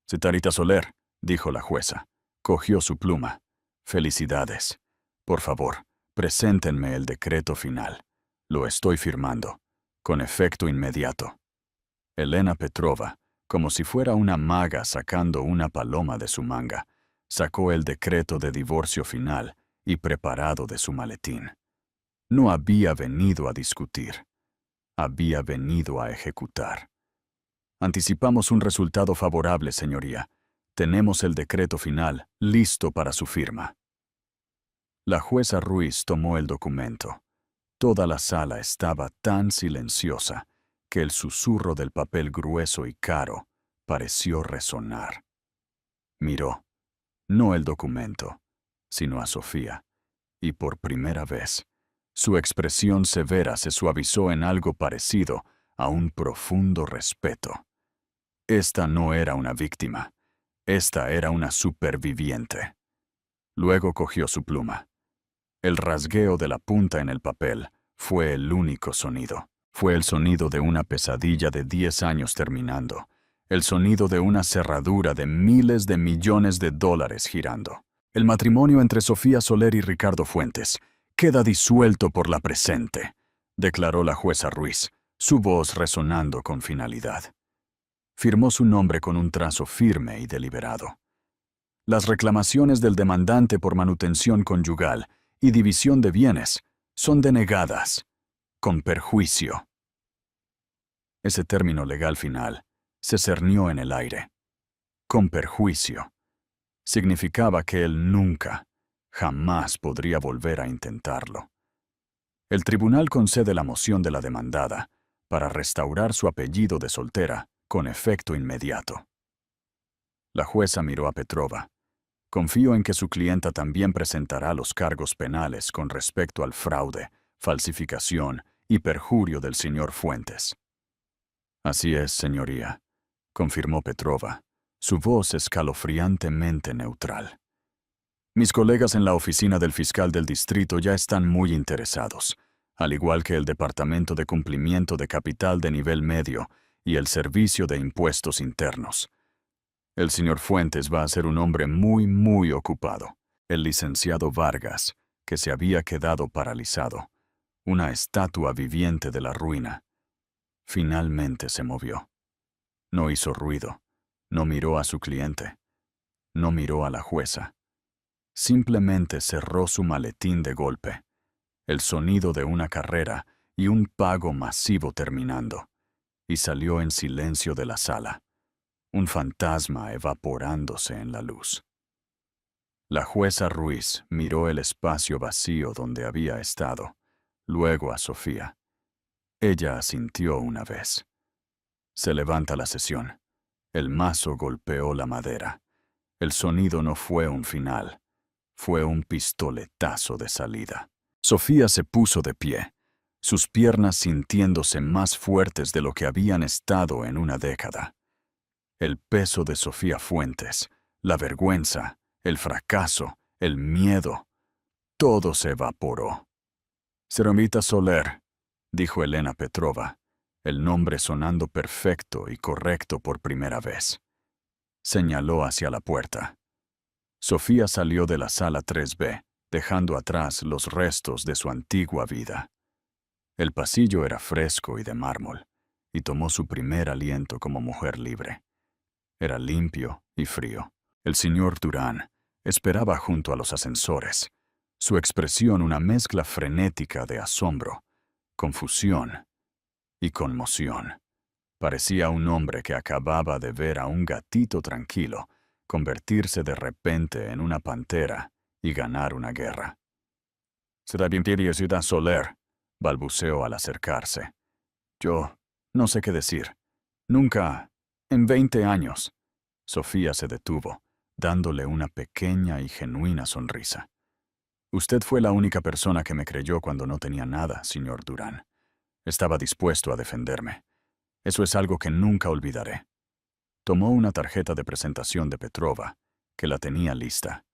«Señorita Soler», dijo la jueza, cogió su pluma. «Felicidades. Por favor, preséntenme el decreto final. Lo estoy firmando, con efecto inmediato». Elena Petrova, como si fuera una maga sacando una paloma de su manga, sacó el decreto de divorcio final y preparado de su maletín. No había venido a discutir. Había venido a ejecutar. «Anticipamos un resultado favorable, señoría. Tenemos el decreto final listo para su firma». La jueza Ruiz tomó el documento. Toda la sala estaba tan silenciosa que el susurro del papel grueso y caro pareció resonar. Miró, no el documento, sino a Sofía, y por primera vez, su expresión severa se suavizó en algo parecido a un profundo respeto. Esta no era una víctima, esta era una superviviente. Luego cogió su pluma. El rasgueo de la punta en el papel fue el único sonido. Fue el sonido de una pesadilla de 10 años terminando, el sonido de una cerradura de miles de millones de dólares girando. El matrimonio entre Sofía Soler y Ricardo Fuentes queda disuelto por la presente, declaró la jueza Ruiz, su voz resonando con finalidad. Firmó su nombre con un trazo firme y deliberado. Las reclamaciones del demandante por manutención conyugal y división de bienes son denegadas, con perjuicio. Ese término legal final se cernió en el aire. Con perjuicio. Significaba que él nunca, jamás podría volver a intentarlo. El tribunal concede la moción de la demandada para restaurar su apellido de soltera con efecto inmediato. La jueza miró a Petrova. Confío en que su clienta también presentará los cargos penales con respecto al fraude, falsificación y perjurio del señor Fuentes. Así es, señoría, confirmó Petrova, su voz escalofriantemente neutral. Mis colegas en la oficina del fiscal del distrito ya están muy interesados, al igual que el Departamento de Cumplimiento de Capital de Nivel Medio y el Servicio de Impuestos Internos. El señor Fuentes va a ser un hombre muy ocupado. El licenciado Vargas, que se había quedado paralizado, una estatua viviente de la ruina, finalmente se movió. No hizo ruido, no miró a su cliente, no miró a la jueza. Simplemente cerró su maletín de golpe. El sonido de una carrera y un pago masivo terminando, y salió en silencio de la sala, un fantasma evaporándose en la luz. La jueza Ruiz miró el espacio vacío donde había estado, luego a Sofía. Ella asintió una vez. Se levanta la sesión. El mazo golpeó la madera. El sonido no fue un final, fue un pistoletazo de salida. Sofía se puso de pie, sus piernas sintiéndose más fuertes de lo que habían estado en una década. El peso de Sofía Fuentes, la vergüenza, el fracaso, el miedo, todo se evaporó. «Señorita Soler», dijo Elena Petrova, el nombre sonando perfecto y correcto por primera vez. Señaló hacia la puerta. Sofía salió de la sala 3B, dejando atrás los restos de su antigua vida. El pasillo era fresco y de mármol, y tomó su primer aliento como mujer libre. Era limpio y frío. El señor Durán esperaba junto a los ascensores, su expresión una mezcla frenética de asombro, confusión y conmoción. Parecía un hombre que acababa de ver a un gatito tranquilo convertirse de repente en una pantera y ganar una guerra. «Será bienvenida, ciudad Soler», balbuceó al acercarse. «Yo no sé qué decir. Nunca, en 20 años». Sofía se detuvo, dándole una pequeña y genuina sonrisa. «Usted fue la única persona que me creyó cuando no tenía nada, señor Durán. Estaba dispuesto a defenderme. Eso es algo que nunca olvidaré». Tomó una tarjeta de presentación de Petrova, que la tenía lista.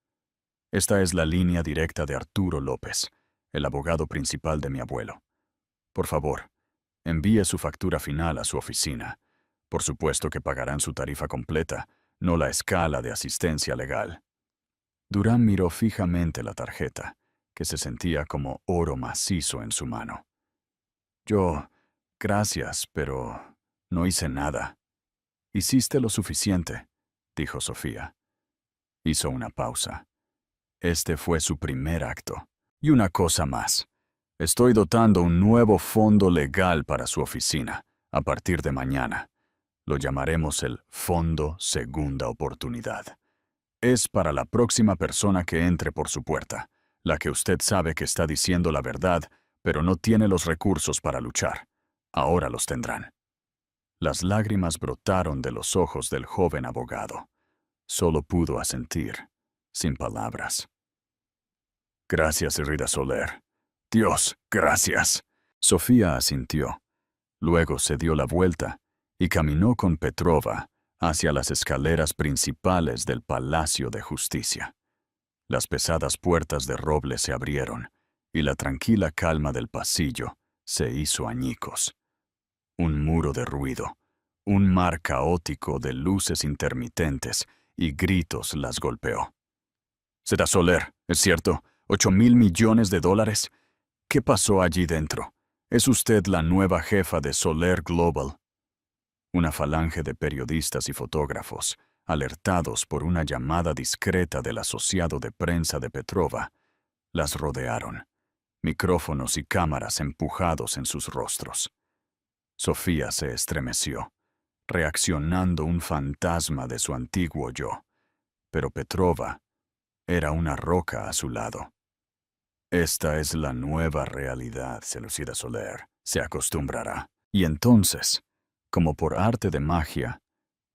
«Esta es la línea directa de Arturo López, el abogado principal de mi abuelo. Por favor, envíe su factura final a su oficina. Por supuesto que pagarán su tarifa completa, no la escala de asistencia legal». Durán miró fijamente la tarjeta, que se sentía como oro macizo en su mano. «Gracias, pero no hice nada». «Hiciste lo suficiente», dijo Sofía. Hizo una pausa. Este fue su primer acto. «Y una cosa más. Estoy dotando un nuevo fondo legal para su oficina, a partir de mañana. Lo llamaremos el Fondo Segunda Oportunidad. Es para la próxima persona que entre por su puerta, la que usted sabe que está diciendo la verdad, pero no tiene los recursos para luchar. Ahora los tendrán». Las lágrimas brotaron de los ojos del joven abogado. Solo pudo asentir, sin palabras. «Gracias, Rita Soler. Dios, gracias». Sofía asintió. Luego se dio la vuelta y caminó con Petrova hacia las escaleras principales del Palacio de Justicia. Las pesadas puertas de roble se abrieron y la tranquila calma del pasillo se hizo añicos. Un muro de ruido, un mar caótico de luces intermitentes y gritos las golpeó. «Será Soler, ¿es cierto? $8,000 millones. ¿Qué pasó allí dentro? ¿Es usted la nueva jefa de Soler Global?» Una falange de periodistas y fotógrafos, alertados por una llamada discreta del asociado de prensa de Petrova, las rodearon, micrófonos y cámaras empujados en sus rostros. Sofía se estremeció, reaccionando un fantasma de su antiguo yo, pero Petrova era una roca a su lado. «Esta es la nueva realidad, Selucida Soler. Se acostumbrará». Y entonces, como por arte de magia,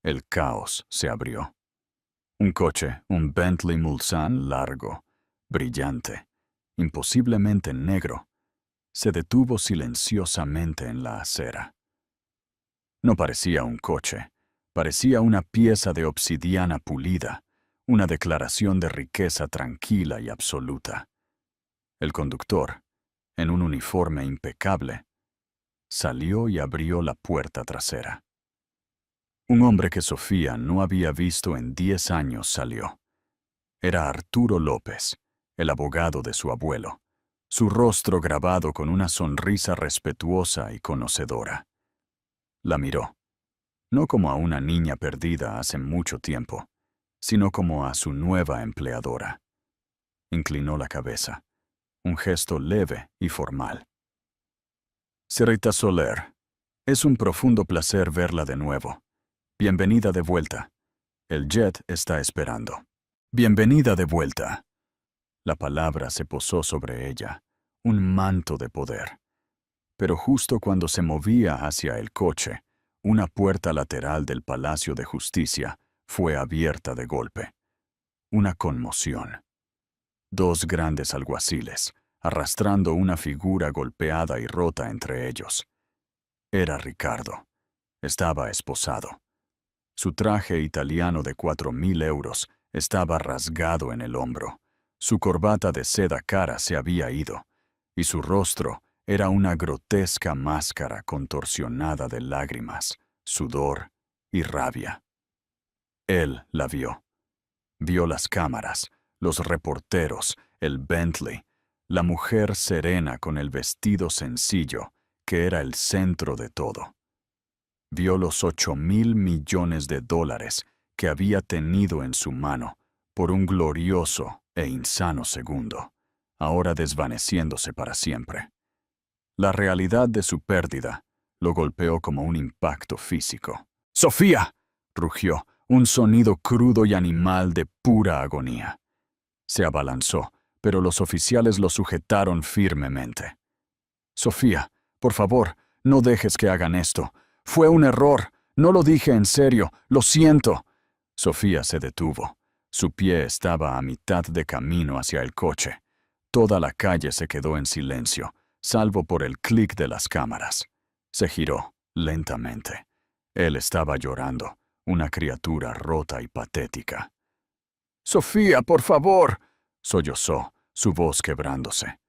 el caos se abrió. Un coche, un Bentley Mulsanne largo, brillante, imposiblemente negro, se detuvo silenciosamente en la acera. No parecía un coche, parecía una pieza de obsidiana pulida, una declaración de riqueza tranquila y absoluta. El conductor, en un uniforme impecable, salió y abrió la puerta trasera. Un hombre que Sofía no había visto en 10 años salió. Era Arturo López, el abogado de su abuelo, su rostro grabado con una sonrisa respetuosa y conocedora. La miró, no como a una niña perdida hace mucho tiempo, sino como a su nueva empleadora. Inclinó la cabeza. Un gesto leve y formal. Señorita Soler, es un profundo placer verla de nuevo. Bienvenida de vuelta. El jet está esperando. Bienvenida de vuelta. La palabra se posó sobre ella, un manto de poder. Pero justo cuando se movía hacia el coche, una puerta lateral del Palacio de Justicia fue abierta de golpe. Una conmoción. Dos grandes alguaciles, arrastrando una figura golpeada y rota entre ellos. Era Ricardo. Estaba esposado. Su traje italiano de 4.000 euros estaba rasgado en el hombro. Su corbata de seda cara se había ido, y su rostro era una grotesca máscara contorsionada de lágrimas, sudor y rabia. Él la vio. Vio las cámaras, los reporteros, el Bentley, la mujer serena con el vestido sencillo, que era el centro de todo. Vio los 8.000 millones de dólares que había tenido en su mano por un glorioso e insano segundo, ahora desvaneciéndose para siempre. La realidad de su pérdida lo golpeó como un impacto físico. ¡Sofía!, rugió, un sonido crudo y animal de pura agonía. Se abalanzó, pero los oficiales lo sujetaron firmemente. Sofía, por favor, no dejes que hagan esto. Fue un error. No lo dije en serio. Lo siento. Sofía se detuvo. Su pie estaba a mitad de camino hacia el coche. Toda la calle se quedó en silencio, salvo por el clic de las cámaras. Se giró, lentamente. Él estaba llorando, una criatura rota y patética. «Sofía, por favor», sollozó, su voz quebrándose.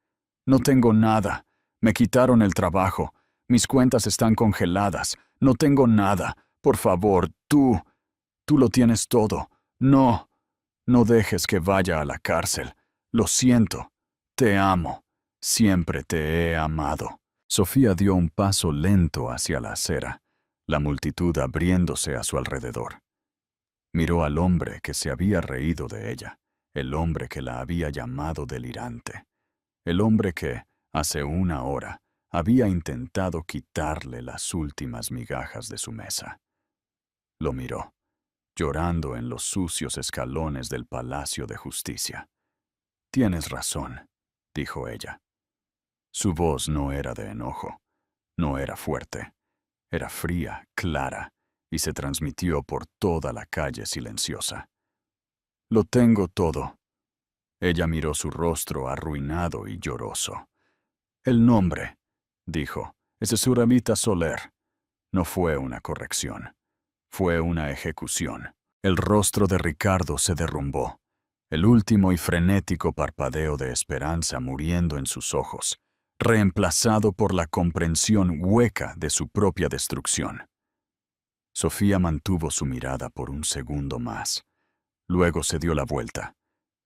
«No tengo nada. Me quitaron el trabajo. Mis cuentas están congeladas. No tengo nada. Por favor, tú lo tienes todo. No dejes que vaya a la cárcel. Lo siento. Te amo. Siempre te he amado». Sofía dio un paso lento hacia la acera, la multitud abriéndose a su alrededor. Miró al hombre que se había reído de ella, el hombre que la había llamado delirante, el hombre que, hace una hora, había intentado quitarle las últimas migajas de su mesa. Lo miró, llorando en los sucios escalones del Palacio de Justicia. «Tienes razón», dijo ella. Su voz no era de enojo, no era fuerte, era fría, clara, y se transmitió por toda la calle silenciosa. «Lo tengo todo». Ella miró su rostro arruinado y lloroso. «El nombre», dijo, «es Señorita Soler». No fue una corrección. Fue una ejecución. El rostro de Ricardo se derrumbó, el último y frenético parpadeo de esperanza muriendo en sus ojos, reemplazado por la comprensión hueca de su propia destrucción. Sofía mantuvo su mirada por un segundo más. Luego se dio la vuelta,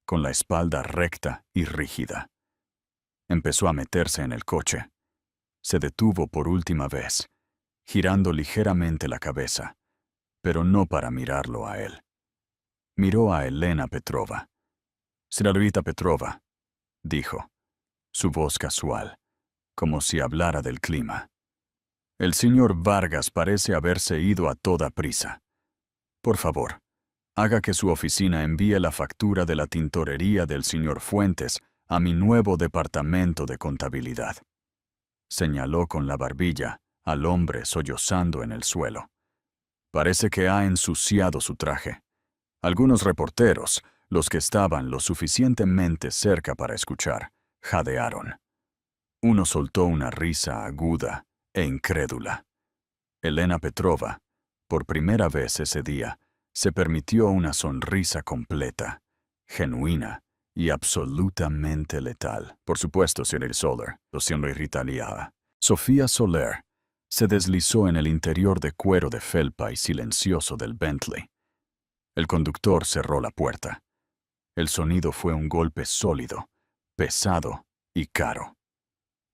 con la espalda recta y rígida. Empezó a meterse en el coche. Se detuvo por última vez, girando ligeramente la cabeza, pero no para mirarlo a él. Miró a Elena Petrova. «Señorita Petrova», dijo, su voz casual, como si hablara del clima. «El señor Vargas parece haberse ido a toda prisa. Por favor, haga que su oficina envíe la factura de la tintorería del señor Fuentes a mi nuevo departamento de contabilidad». Señaló con la barbilla al hombre sollozando en el suelo. «Parece que ha ensuciado su traje». Algunos reporteros, los que estaban lo suficientemente cerca para escuchar, jadearon. Uno soltó una risa aguda e incrédula. Elena Petrova, por primera vez ese día, se permitió una sonrisa completa, genuina y absolutamente letal. «Por supuesto, señor Soler», señorita Lia. Sofía Soler se deslizó en el interior de cuero de felpa y silencioso del Bentley. El conductor cerró la puerta. El sonido fue un golpe sólido, pesado y caro.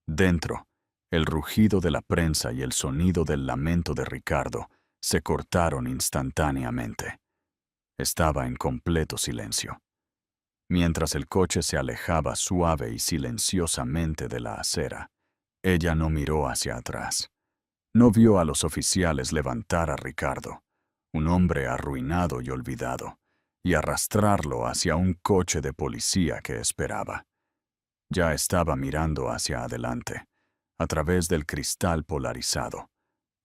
Dentro, el rugido de la prensa y el sonido del lamento de Ricardo se cortaron instantáneamente. Estaba en completo silencio. Mientras el coche se alejaba suave y silenciosamente de la acera, ella no miró hacia atrás. No vio a los oficiales levantar a Ricardo, un hombre arruinado y olvidado, y arrastrarlo hacia un coche de policía que esperaba. Ya estaba mirando hacia adelante, a través del cristal polarizado,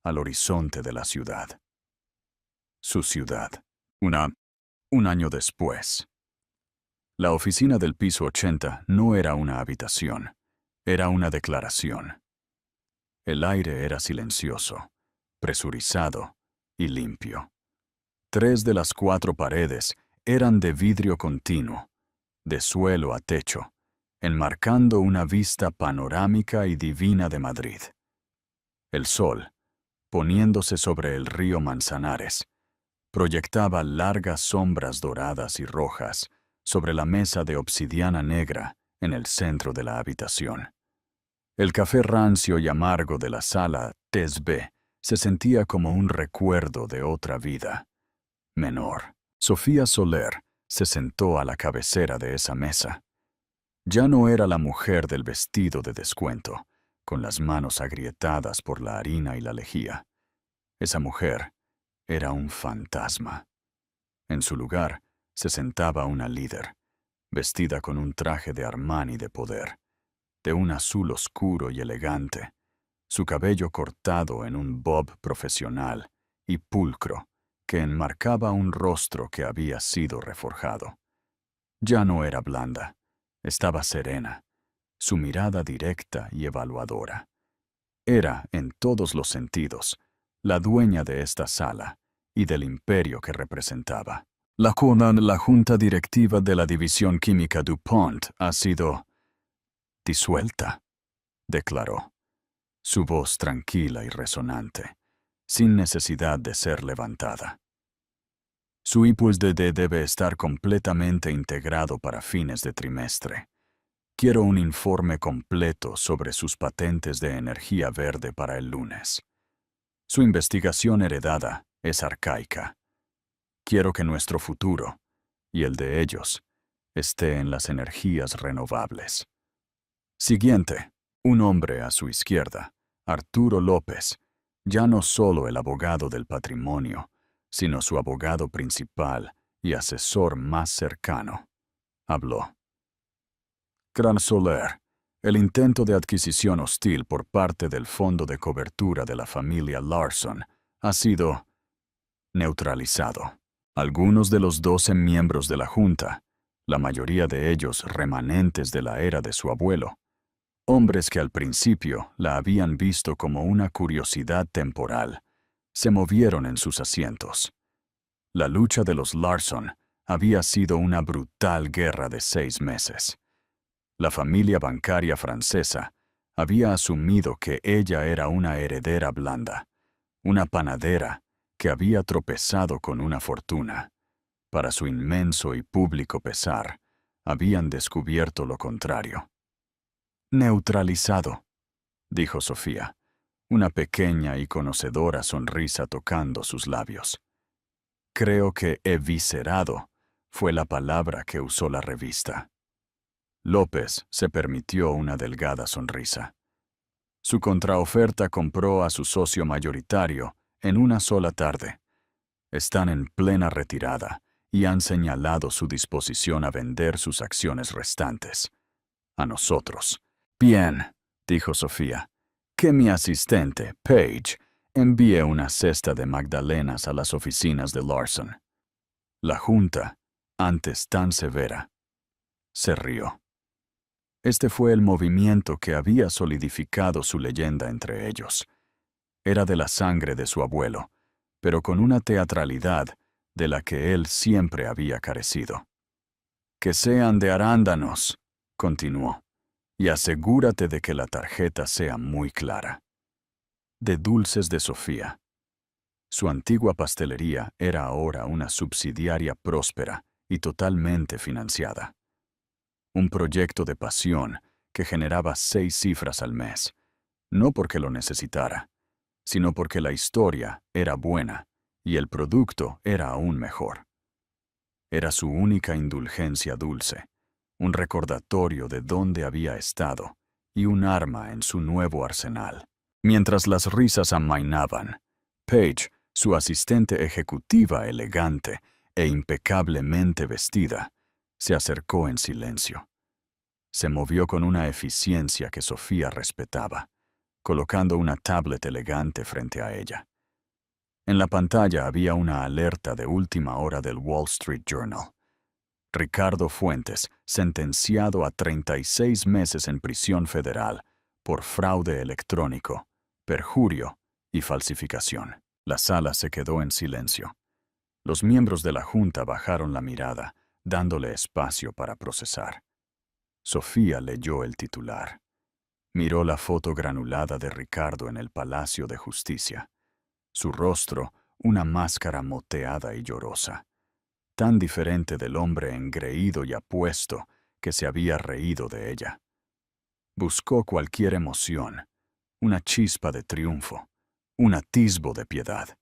al horizonte de la ciudad. Su ciudad. Un año después. La oficina del piso 80 no era una habitación, era una declaración. El aire era silencioso, presurizado y limpio. 3 de las 4 paredes eran de vidrio continuo, de suelo a techo, enmarcando una vista panorámica y divina de Madrid. El sol, poniéndose sobre el río Manzanares, proyectaba largas sombras doradas y rojas sobre la mesa de obsidiana negra en el centro de la habitación. El café rancio y amargo de la sala TSB se sentía como un recuerdo de otra vida, menor. Sofía Soler se sentó a la cabecera de esa mesa. Ya no era la mujer del vestido de descuento, con las manos agrietadas por la harina y la lejía. Esa mujer era un fantasma. En su lugar se sentaba una líder, vestida con un traje de Armani de poder, de un azul oscuro y elegante, su cabello cortado en un bob profesional y pulcro que enmarcaba un rostro que había sido reforjado. Ya no era blanda, estaba serena, su mirada directa y evaluadora. Era, en todos los sentidos, la dueña de esta sala y del imperio que representaba. La junta directiva de la división química DuPont ha sido disuelta, declaró, su voz tranquila y resonante, sin necesidad de ser levantada. Su IPUSD debe estar completamente integrado para fines de trimestre. Quiero un informe completo sobre sus patentes de energía verde para el lunes. Su investigación heredada es arcaica. Quiero que nuestro futuro, y el de ellos, esté en las energías renovables. Siguiente, un hombre a su izquierda, Arturo López, ya no solo el abogado del patrimonio, sino su abogado principal y asesor más cercano, habló. Gran Soler, el intento de adquisición hostil por parte del fondo de cobertura de la familia Larson ha sido neutralizado. Algunos de los 12 miembros de la Junta, la mayoría de ellos remanentes de la era de su abuelo, hombres que al principio la habían visto como una curiosidad temporal, se movieron en sus asientos. La lucha de los Larson había sido una brutal guerra de 6 meses. La familia bancaria francesa había asumido que ella era una heredera blanda, una panadera que había tropezado con una fortuna. Para su inmenso y público pesar, habían descubierto lo contrario. Neutralizado, dijo Sofía, una pequeña y conocedora sonrisa tocando sus labios. Creo que eviscerado fue la palabra que usó la revista. López se permitió una delgada sonrisa. Su contraoferta compró a su socio mayoritario en una sola tarde. Están en plena retirada y han señalado su disposición a vender sus acciones restantes. A nosotros. Bien, dijo Sofía, que mi asistente, Paige, envíe una cesta de magdalenas a las oficinas de Larson. La junta, antes tan severa, se rió. Este fue el movimiento que había solidificado su leyenda entre ellos. Era de la sangre de su abuelo, pero con una teatralidad de la que él siempre había carecido. Que sean de arándanos, continuó, y asegúrate de que la tarjeta sea muy clara. De Dulces de Sofía. Su antigua pastelería era ahora una subsidiaria próspera y totalmente financiada. Un proyecto de pasión que generaba 6 cifras al mes, no porque lo necesitara, sino porque la historia era buena y el producto era aún mejor. Era su única indulgencia dulce, un recordatorio de dónde había estado y un arma en su nuevo arsenal. Mientras las risas amainaban, Paige, su asistente ejecutiva elegante e impecablemente vestida, se acercó en silencio. Se movió con una eficiencia que Sofía respetaba, colocando una tablet elegante frente a ella. En la pantalla había una alerta de última hora del Wall Street Journal. Ricardo Fuentes, sentenciado a 36 meses en prisión federal por fraude electrónico, perjurio y falsificación. La sala se quedó en silencio. Los miembros de la Junta bajaron la mirada, dándole espacio para procesar. Sofía leyó el titular. Miró la foto granulada de Ricardo en el Palacio de Justicia. Su rostro, una máscara moteada y llorosa, tan diferente del hombre engreído y apuesto que se había reído de ella. Buscó cualquier emoción, una chispa de triunfo, un atisbo de piedad,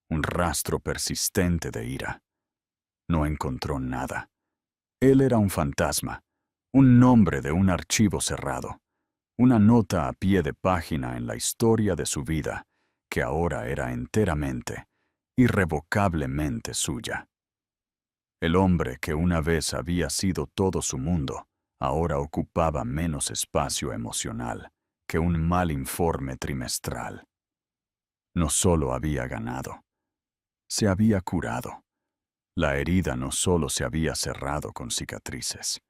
un rastro persistente de ira. No encontró nada. Él era un fantasma, un nombre de un archivo cerrado, una nota a pie de página en la historia de su vida, que ahora era enteramente, irrevocablemente suya. El hombre que una vez había sido todo su mundo, ahora ocupaba menos espacio emocional que un mal informe trimestral. No solo había ganado, se había curado. La herida no solo se había cerrado con cicatrices,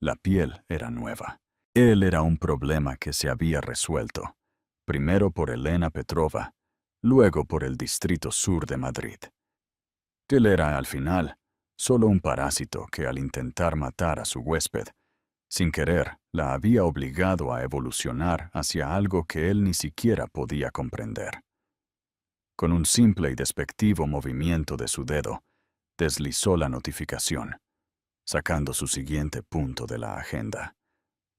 la piel era nueva. Él era un problema que se había resuelto, primero por Elena Petrova, luego por el Distrito Sur de Madrid. Él era, al final, solo un parásito que al intentar matar a su huésped, sin querer, la había obligado a evolucionar hacia algo que él ni siquiera podía comprender. Con un simple y despectivo movimiento de su dedo, deslizó la notificación, sacando su siguiente punto de la agenda.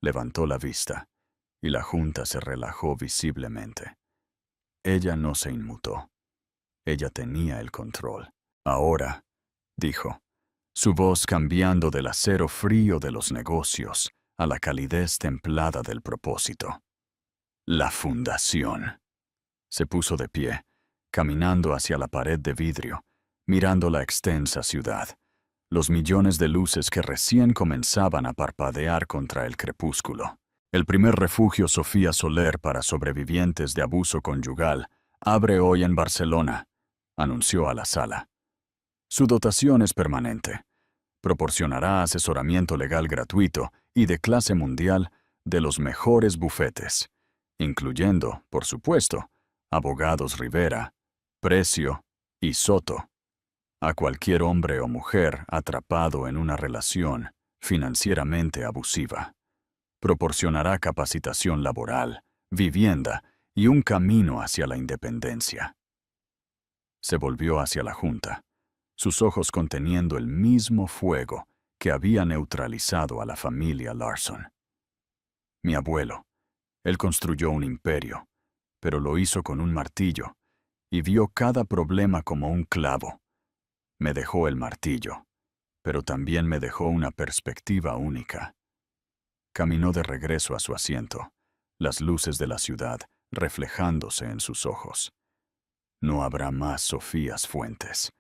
Levantó la vista, y la Junta se relajó visiblemente. Ella no se inmutó. Ella tenía el control. Ahora, dijo, su voz cambiando del acero frío de los negocios a la calidez templada del propósito. La fundación. Se puso de pie, caminando hacia la pared de vidrio, mirando la extensa ciudad, los millones de luces que recién comenzaban a parpadear contra el crepúsculo. El primer refugio Sofía Soler para sobrevivientes de abuso conyugal abre hoy en Barcelona, anunció a la sala. Su dotación es permanente. Proporcionará asesoramiento legal gratuito y de clase mundial de los mejores bufetes, incluyendo, por supuesto, abogados Rivera, Precio y Soto, a cualquier hombre o mujer atrapado en una relación financieramente abusiva. Proporcionará capacitación laboral, vivienda y un camino hacia la independencia. Se volvió hacia la Junta, sus ojos conteniendo el mismo fuego que había neutralizado a la familia Larson. Mi abuelo, él construyó un imperio, pero lo hizo con un martillo, y vio cada problema como un clavo. Me dejó el martillo, pero también me dejó una perspectiva única. Caminó de regreso a su asiento, las luces de la ciudad reflejándose en sus ojos. No habrá más Sofías Fuentes,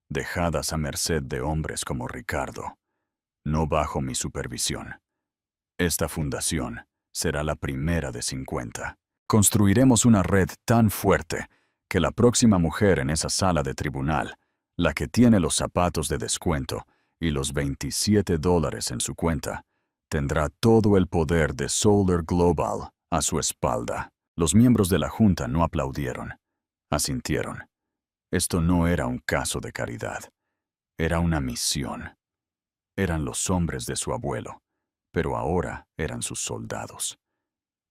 dejadas a merced de hombres como Ricardo, no bajo mi supervisión. Esta fundación será la primera de 50. Construiremos una red tan fuerte que la próxima mujer en esa sala de tribunal, la que tiene los zapatos de descuento y los $27 en su cuenta, tendrá todo el poder de Solar Global a su espalda. Los miembros de la Junta no aplaudieron, asintieron. Esto no era un caso de caridad, era una misión. Eran los hombres de su abuelo, pero ahora eran sus soldados.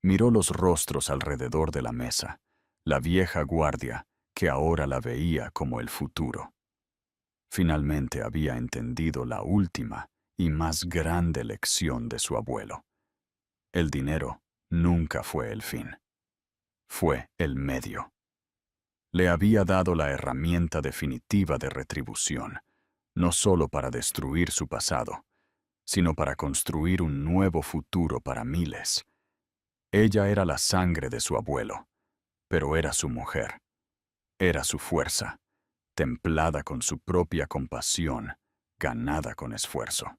Miró los rostros alrededor de la mesa, la vieja guardia que ahora la veía como el futuro. Finalmente había entendido la última y más grande lección de su abuelo. El dinero nunca fue el fin. Fue el medio. Le había dado la herramienta definitiva de retribución, no solo para destruir su pasado, sino para construir un nuevo futuro para miles. Ella era la sangre de su abuelo, pero era su mujer. Era su fuerza, templada con su propia compasión, ganada con esfuerzo.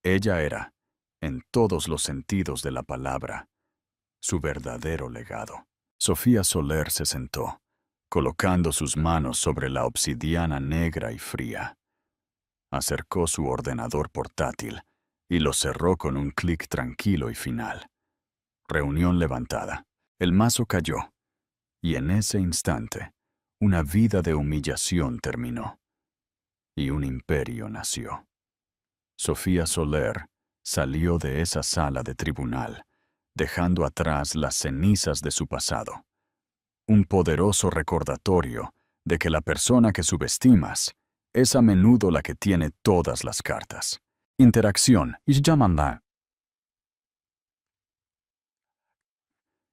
Ella era, en todos los sentidos de la palabra, su verdadero legado. Sofía Soler se sentó, colocando sus manos sobre la obsidiana negra y fría. Acercó su ordenador portátil y lo cerró con un clic tranquilo y final. Reunión levantada. El mazo cayó, y en ese instante, una vida de humillación terminó, y un imperio nació. Sofía Soler salió de esa sala de tribunal, dejando atrás las cenizas de su pasado. Un poderoso recordatorio de que la persona que subestimas es a menudo la que tiene todas las cartas. Interacción.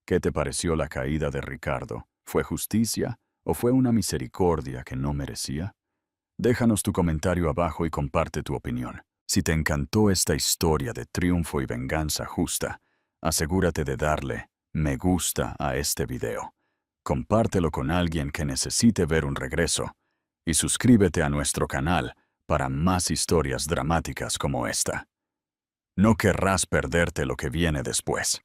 ¿Qué te pareció la caída de Ricardo? ¿Fue justicia o fue una misericordia que no merecía? Déjanos tu comentario abajo y comparte tu opinión. Si te encantó esta historia de triunfo y venganza justa, asegúrate de darle me gusta a este video. Compártelo con alguien que necesite ver un regreso y suscríbete a nuestro canal para más historias dramáticas como esta. No querrás perderte lo que viene después.